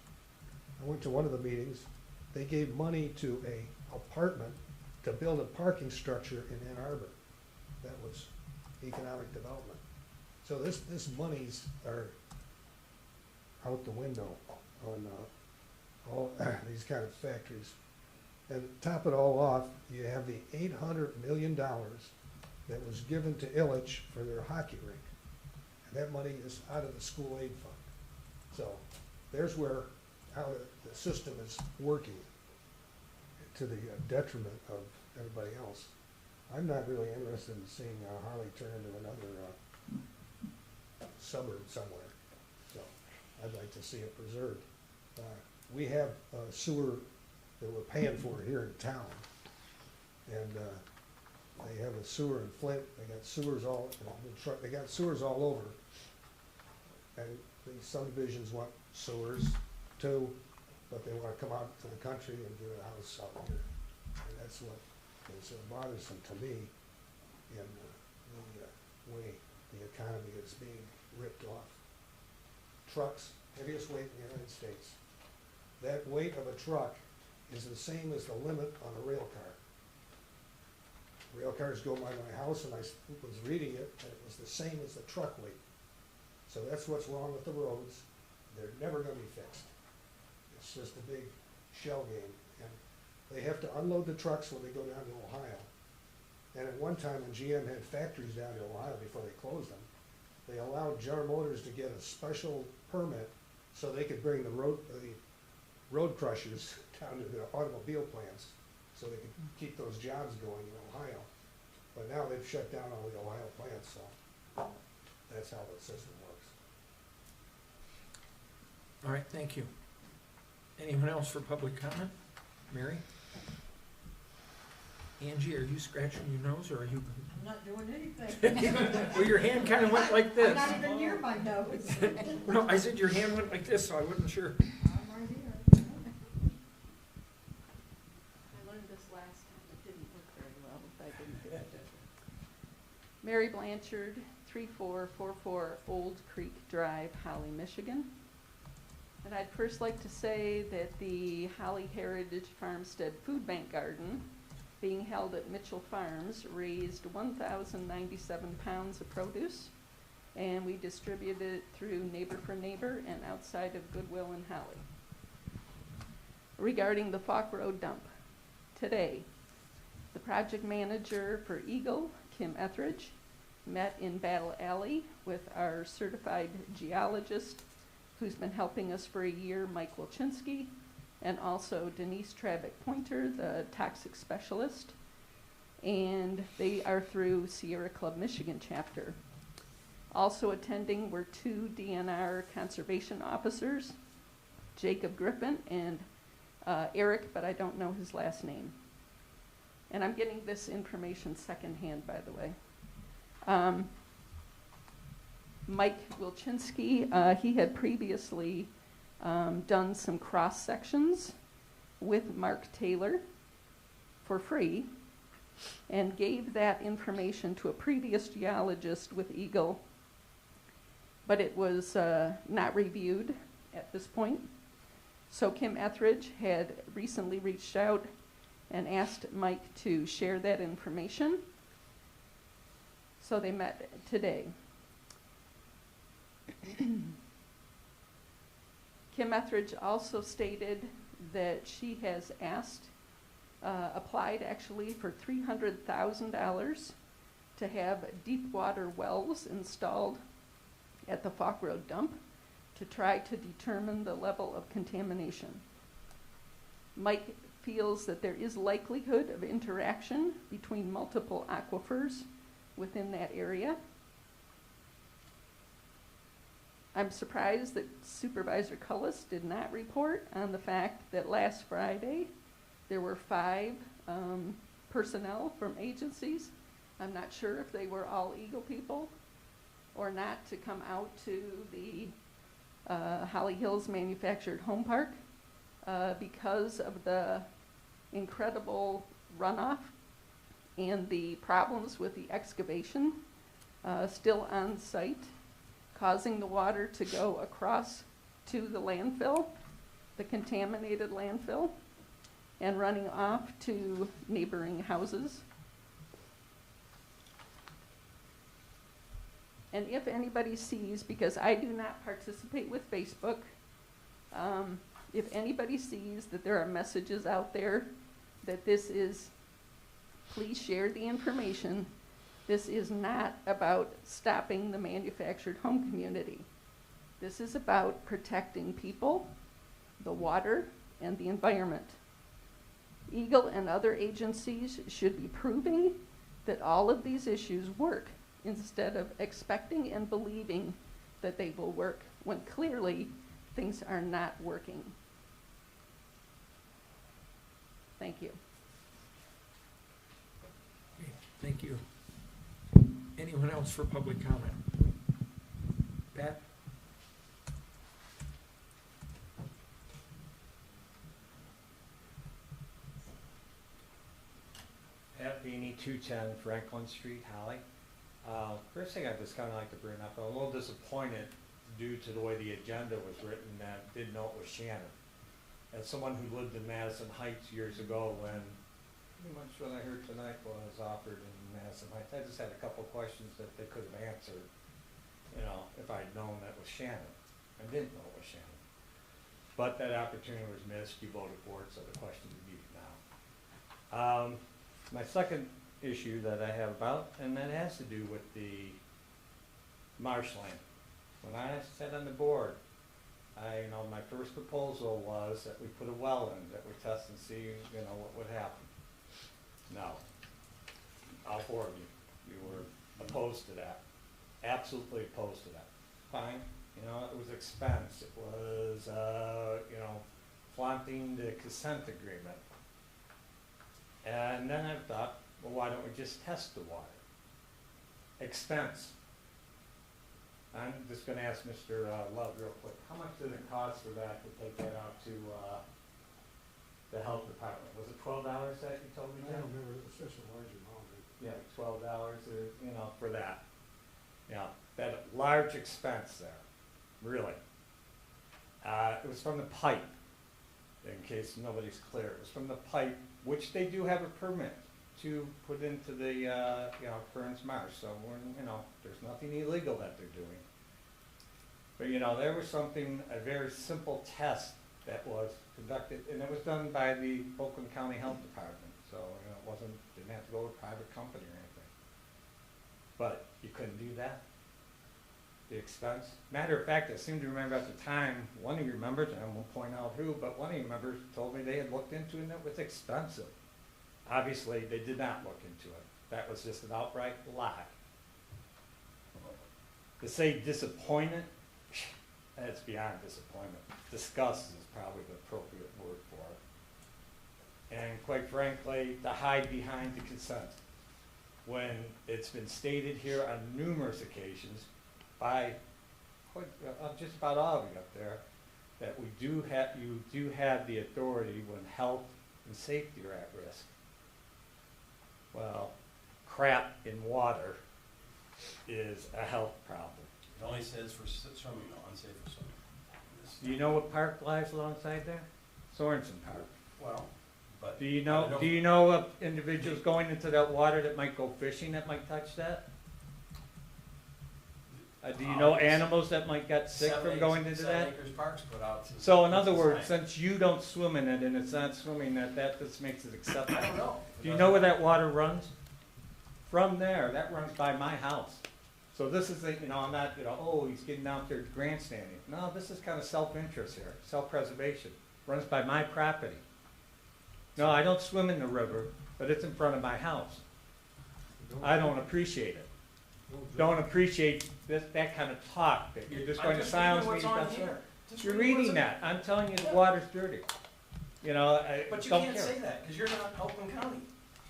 I went to one of the meetings. They gave money to a apartment to build a parking structure in Ann Arbor. That was economic development. So this monies are out the window on all these kind of factories. And to top it all off, you have the $800 million that was given to Illich for their hockey rink. And that money is out of the school aid fund. So there's where how the system is working to the detriment of everybody else. I'm not really interested in seeing Harley turn into another suburb somewhere. So I'd like to see it preserved. We have sewer that we're paying for here in town. And they have a sewer in Flint. They got sewers all over. And these subdivisions want sewers too, but they want to come out to the country and get a house out here. And that's what is bothersome to me in the way the economy is being ripped off. Trucks, heaviest weight in the United States. That weight of a truck is the same as the limit on a rail car. Rail cars go by my house, and I was reading it, and it was the same as the truck weight. So that's what's wrong with the roads. They're never going to be fixed. It's just a big shell game. And they have to unload the trucks when they go down to Ohio. And at one time, when GM had factories down in Ohio before they closed them, they allowed General Motors to get a special permit so they could bring the road crushers down to the automobile plants so they could keep those jobs going in Ohio. But now they've shut down all the Ohio plants, so that's how the system works. All right, thank you. Anyone else for public comment? Mary? Angie, are you scratching your nose, or are you? I'm not doing anything. Well, your hand kind of went like I'm this. not even near my nose. No, I said your hand went like this, so I wasn't sure. I'm right here. I learned this last time, it didn't work very well, if I didn't get it. Mary Blanchard, 3444 Old Creek Drive, Holly, Michigan. And I'd first like to say that the Holly Heritage Farmstead Food Bank Garden, being held at Mitchell Farms, raised 1,097 pounds of produce, and we distributed it through Neighbor for Neighbor and outside of Goodwill in Holly. Regarding the Falk Road dump, today, the project manager for Eagle, Kim Etheridge, met in Battle Alley with our certified geologist who's been helping us for a year, Mike Wilczynski, and also Denise Travick-Pointer, the toxic specialist. And they are through Sierra Club Michigan chapter. Also attending were 2 DNR conservation officers, Jacob Griffin and Eric, but I don't know his last name. And I'm getting this information secondhand, by the way. Mike Wilczynski, he had previously done some cross sections with Mark Taylor for free and gave that information to a previous geologist with Eagle, but it was not reviewed at this point. So Kim Etheridge had recently reached out and asked Mike to share that information. So they met Kim Etheridge also stated that she has applied actually for $300,000 to have deep water wells installed at the Falk Road dump to try to determine the level of contamination. Mike feels that there is likelihood of interaction between multiple aquifers within that area. I'm surprised that Supervisor Cullis did not report on the fact that last Friday there were 5 personnel from agencies. I'm not sure if they were all Eagle people or not, to come out to the Holly Hills Manufactured Home Park because of the incredible runoff and the problems with the excavation still on site, causing the water to go across to the landfill, the contaminated landfill, and running off to neighboring houses. And if anybody sees, because I do not participate with Facebook, if anybody sees that there are messages out there that this is, please share the information. This is not about stopping the manufactured home community. This is about protecting people, the water, and the environment. Eagle and other agencies should be proving that all of these issues work instead of expecting and believing that they will work when clearly things are not working. Thank you. Okay, thank you. Anyone else for public comment? Pat? Pat Beanie, 210 Franklin Street, Holly. First thing I'd just kind of like to bring up, I'm a little disappointed due to the way the agenda was written that didn't know it was Shannon. As someone who lived in Madison Heights years ago, when pretty much what I heard tonight was offered in Madison Heights, I just had a couple questions that they could have answered, you know, if I'd known that was Shannon. I didn't know it was Shannon. But that opportunity was missed, you voted for it, so the question is needed now. My second issue that I have about, and that has to do with the marshland. When I sat on the board, my first proposal was that we put a well in, that we test and see, what would happen. No. All 4 of you were opposed to that. Absolutely opposed to that. Fine, it was expense, it was, flaunting the consent agreement. And then I thought, well, why don't we just test the water? Expense. I'm just gonna ask Mr. Love real quick, how much did it cost for that to take that out to, the health department? Was it $12 that you told me? I don't remember, it was such a large amount. Yeah, $12 or, for that. Yeah, that large expense there, really. It was from the pipe, in case nobody's clear. It was from the pipe, which they do have a permit to put into the, Kearns Marsh. So there's nothing illegal that they're doing. But there was a very simple test that was conducted, and it was done by the Oakland County Health Department. So didn't have to go to a private company or anything. But you couldn't do that. The expense. Matter of fact, I seem to remember at the time, one of your members, and I won't point out who, but one of your members told me they had looked into it and it was expensive. Obviously, they did not look into it. That was just an outright lie. To say disappointed, that's beyond disappointment. Disgust is probably the appropriate word for it. And quite frankly, to hide behind the consent, when it's been stated here on numerous occasions by just about all of you up there, that you do have the authority when health and safety are at risk. Well, crap in water is a health problem. It only says for swimming, unsafe for swimming. Do you know what park lies alongside there? Sorensen Park. Well, but. Do you know of individuals going into that water that might go fishing that might touch that? Do you know animals that might get sick from going into that? 7 acres parks put out. So in other words, Sign. since you don't swim in it and it's not swimming, that just makes it acceptable. I don't know. Do you know where that water runs? From there, that runs by my house. So this is, I'm not, oh, he's getting out there grandstanding. No, this is kind of self-interest here, self-preservation. Runs by my property. No, I don't swim in the river, but it's in front of my house. I don't appreciate it. Don't appreciate that kind of talk, that you're just going to silence me. You're reading that. I'm telling you the water's dirty. But you don't can't care. say that, because you're not Oakland County.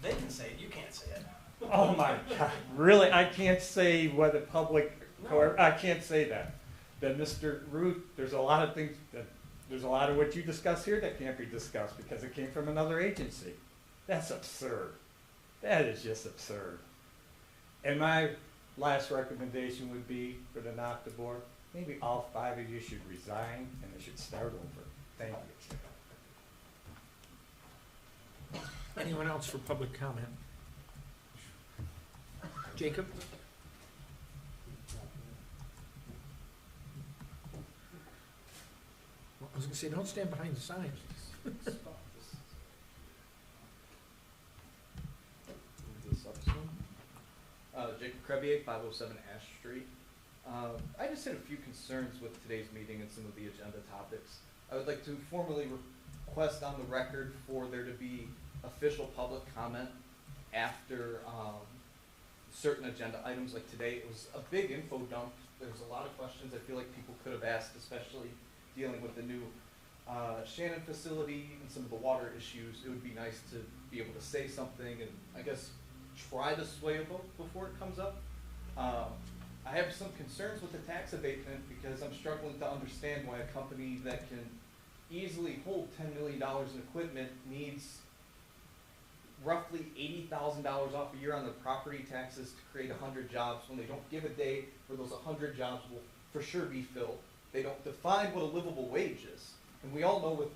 They can say it, you can't say it. Oh my God, really? I can't say what a public, I can't say that. Then Mr. Root, there's a lot of things, there's a lot of what you discuss here that can't be discussed because it came from another agency. That's absurd. That is just absurd. And my last recommendation would be for the NOCTA board, maybe all 5 of you should resign and they should start over. Thank you. Anyone else for public comment? Jacob? Well, I was gonna say, don't stand behind the sign. Jacob Crebier, 507 Ash Street. I just had a few concerns with today's meeting and some of the agenda topics. I would like to formally request on the record for there to be official public comment after certain agenda items. Like today, it was a big info dump. There's a lot of questions I feel like people could have asked, especially dealing with the new Shannon facility and some of the water issues. It would be nice to be able to say something and I guess try to sway a vote before it comes up. I have some concerns with the tax abatement because I'm struggling to understand why a company that can easily hold $10 million in equipment needs roughly $80,000 off a year on their property taxes to create 100 jobs when they don't give a date where those 100 jobs will for sure be filled. They don't define what a livable wage is. And we all know with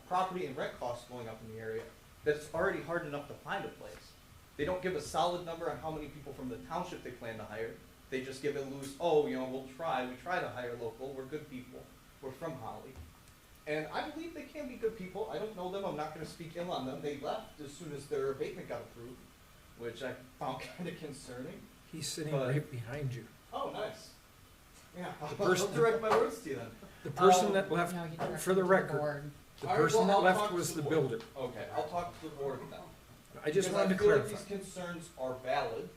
property and rent costs going up in the area, that it's already hard enough to find a place. They don't give a solid number on how many people from the township they plan to hire. They just give it loose, oh, we'll try. We try to hire local. We're good people. We're from Holly. And I believe they can be good people. I don't know them. I'm not going to speak ill on them. They left as soon as their abatement got approved, which I found kind of concerning. He's sitting But- right behind you. Oh, nice. Yeah, The I'll person- direct my words to you then. The person that No, left, you direct for it the to record, board. the All right, person well, that I'll left talk to was the the board. builder. Okay, I'll talk to the board then. I just Because wanted to I feel clarify. like these concerns are valid,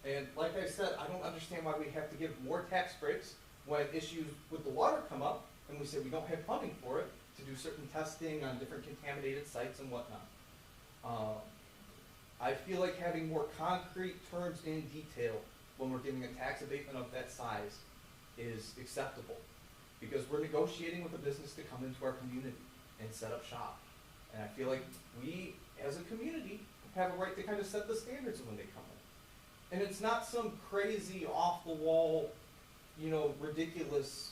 and like I said, I don't understand why we have to give more tax breaks when issues with the water come up, and we say we don't have funding for it to do certain testing on different contaminated sites and whatnot. I feel like having more concrete terms in detail when we're giving a tax abatement of that size is acceptable, because we're negotiating with a business to come into our community and set up shop. And I feel like we, as a community, have a right to kind of set the standards when they come in. And it's not some crazy, off-the-wall, ridiculous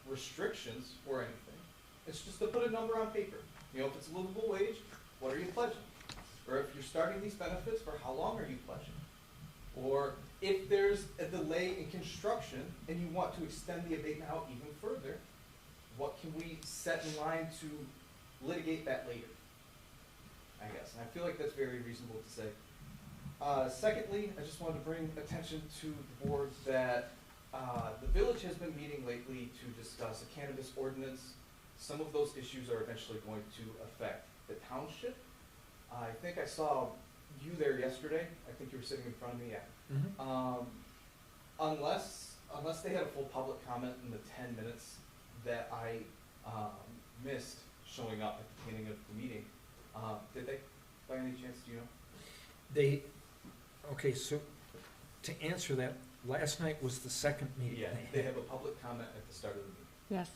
restrictions or anything. It's just to put a number on paper. If it's a livable wage, what are you pledging? Or if you're starting these benefits, for how long are you pledging? Or if there's a delay in construction and you want to extend the abatement out even further, what can we set in line to litigate that later? I guess, and I feel like that's very reasonable to say. Secondly, I just wanted to bring attention to the board that the village has been meeting lately to discuss a cannabis ordinance. Some of those issues are eventually going to affect the township. I think I saw you there yesterday. I think you were sitting in front of me, yeah. Mhm. Unless they had a full public comment in the 10 minutes that I missed showing up at the beginning of the meeting, did they, by any chance, do you know? Okay, so to answer that, last night was the second meeting. Yeah, they have a public comment at the start of the meeting. Yes,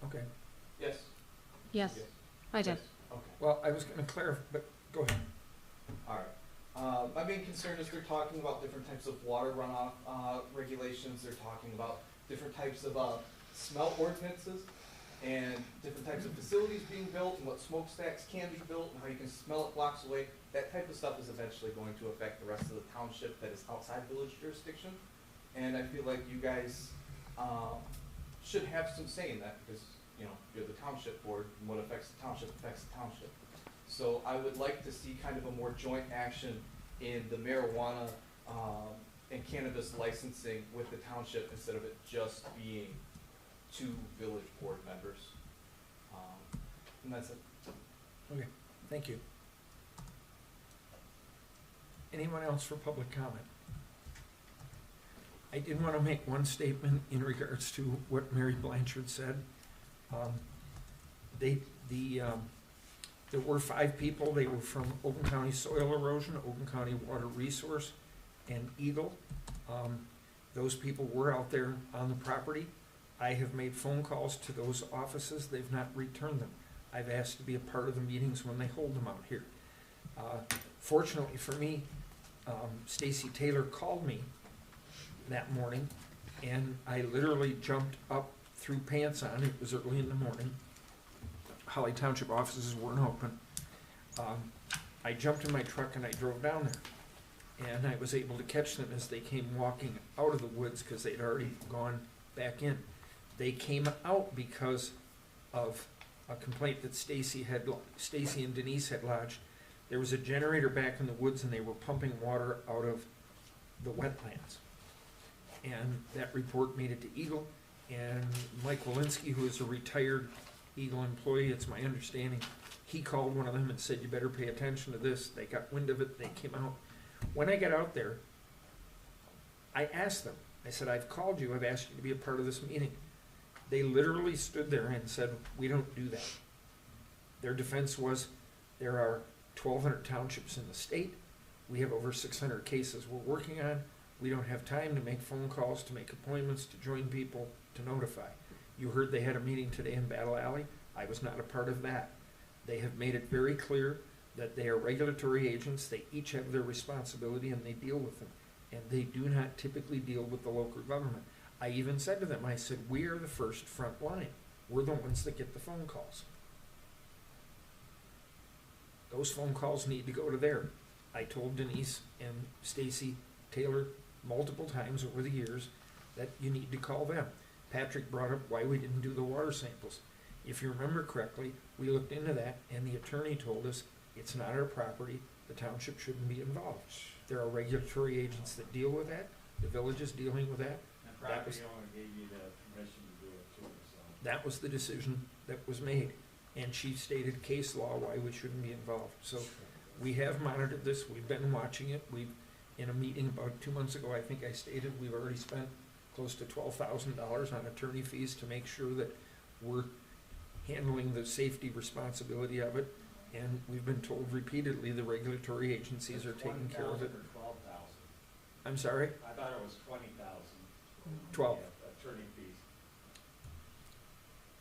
Okay, Yes? yes, I did. Yes. Okay. well, I was gonna clarify, but go ahead. All right. My main concern is they're talking about different types of water runoff regulations. They're talking about different types of smell ordinances. and different types of facilities being built and what smokestacks can be built and how you can smell it blocks away. That type of stuff is eventually going to affect the rest of the township that is outside village jurisdiction. And I feel like you guys should have some say in that because, you know, you're the township board and what affects the township affects the township. So I would like to see kind of a more joint action in the marijuana and cannabis licensing with the township instead of it just being 2 village board members. And that's it. Okay, thank you. Anyone else for public comment? I did want to make one statement in regards to what Mary Blanchard said. There were 5 people. They were from Oakland County Soil Erosion, Oakland County Water Resource, and Eagle. Those people were out there on the property. I have made phone calls to those offices. They've not returned them. I've asked to be a part of the meetings when they hold them out here. Fortunately for me, Stacy Taylor called me that morning, and I literally jumped up, threw pants on. It was early in the morning. Holly Township offices weren't open. I jumped in my truck and I drove down there, and I was able to catch them as they came walking out of the woods because they'd already gone back in. They came out because of a complaint that Stacy and Denise had lodged. There was a generator back in the woods and they were pumping water out of the wetlands. And that report made it to Eagle, and Mike Walensky, who is a retired Eagle employee, it's my understanding, he called one of them and said, you better pay attention to this. They got wind of it, they came out. When I got out there, I asked them, I said, I've called you, I've asked you to be a part of this meeting. They literally stood there and said, we don't do that. Their defense was, there are 1,200 townships in the state. We have over 600 cases we're working on. We don't have time to make phone calls, to make appointments, to join people, to notify. You heard they had a meeting today in Battle Alley. I was not a part of that. They have made it very clear that they are regulatory agents. They each have their responsibility and they deal with them. And they do not typically deal with the local government. I even said to them, I said, we are the first front line. We're the ones that get the phone calls. Those phone calls need to go to there. I told Denise and Stacy Taylor multiple times over the years that you need to call them. Patrick brought up why we didn't do the water samples. If you remember correctly, we looked into that and the attorney told us it's not our property, the township shouldn't be involved. There are regulatory agents that deal with that, the village is dealing with that. The property owner gave you the permission to do it too, so. That was the decision that was made, and she stated case law why we shouldn't be involved. So we have monitored this, we've been watching it, in a meeting about 2 months ago, I think I stated, we've already spent close to $12,000 on attorney fees to make sure that we're handling the safety responsibility of it, and we've been told repeatedly the regulatory agencies are taking care of it. 20,000 or 12,000? I'm sorry? I thought it was 20,000. 12. Yeah, attorney fees.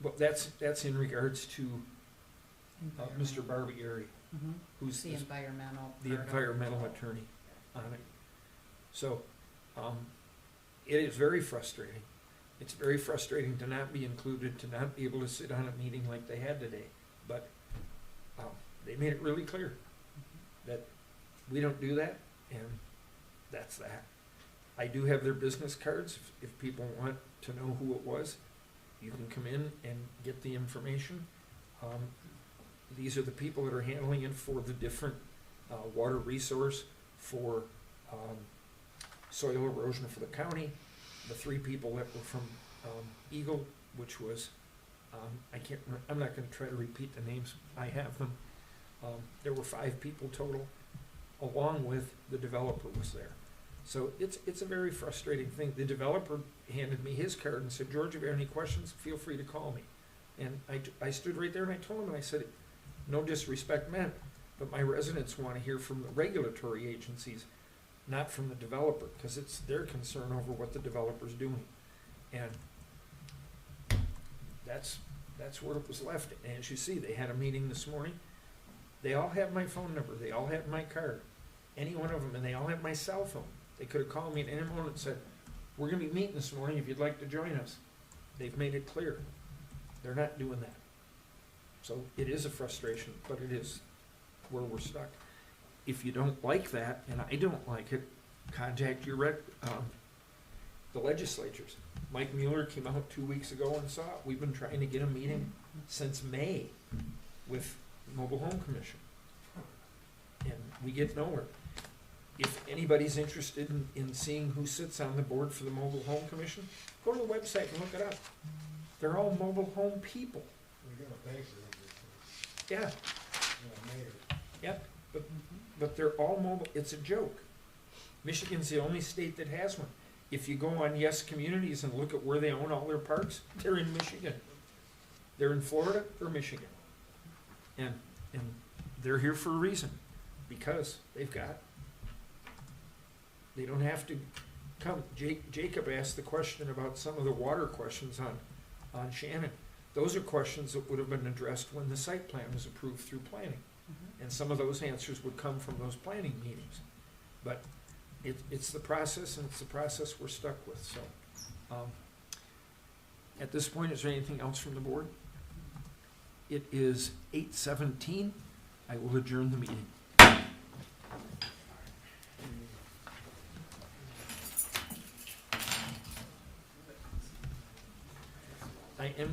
Well, that's in regards to Mr. Barbieri, who's The environmental. the part of it. environmental attorney on it. So, it is very frustrating. It's very frustrating to not be included, to not be able to sit on a meeting like they had today. But they made it really clear that we don't do that, and that's that. I do have their business cards. If people want to know who it was, you can come in and get the information. These are the people that are handling it for the different water resource, for soil erosion for the county. The 3 people that were from Eagle, which was, I'm not gonna try to repeat the names, I have them. There were 5 people total, along with the developer was there. So it's a very frustrating thing. The developer handed me his card and said, George, if you have any questions, feel free to call me. And I stood right there and I told him, and I said, no disrespect meant, but my residents want to hear from the regulatory agencies, not from the developer, because it's their concern over what the developer's doing. And that's where it was left. And as you see, they had a meeting this morning. They all have my phone number. They all have my card. Any one of them, and they all have my cell phone. They could have called me at any moment and said, we're gonna be meeting this morning if you'd like to join us. They've made it clear. They're not doing that. So it is a frustration, but it is where we're stuck. If you don't like that, and I don't like it, contact the legislatures. Mike Mueller came out 2 weeks ago and saw it. We've been trying to get a meeting since May with Mobile Home Commission. And we get nowhere. If anybody's interested in seeing who sits on the board for the Mobile Home Commission, go to the website and look it up. They're all mobile home people. We got a banker over Yeah, there, mayor. yep, but they're all mobile, it's a joke. Michigan's the only state that has one. If you go on Yes Communities and look at where they own all their parks, they're in Michigan. They're in Florida or Michigan. And they're here for a reason, because they don't have to come. Jacob asked the question about some of the water questions on Shannon. Those are questions that would have been addressed when the site plan was approved through planning. And some of those answers would come from those planning meetings. But it's the process, and it's the process we're stuck with, so. At this point, is there anything else from the board? It is 8:17. I will adjourn the meeting. I am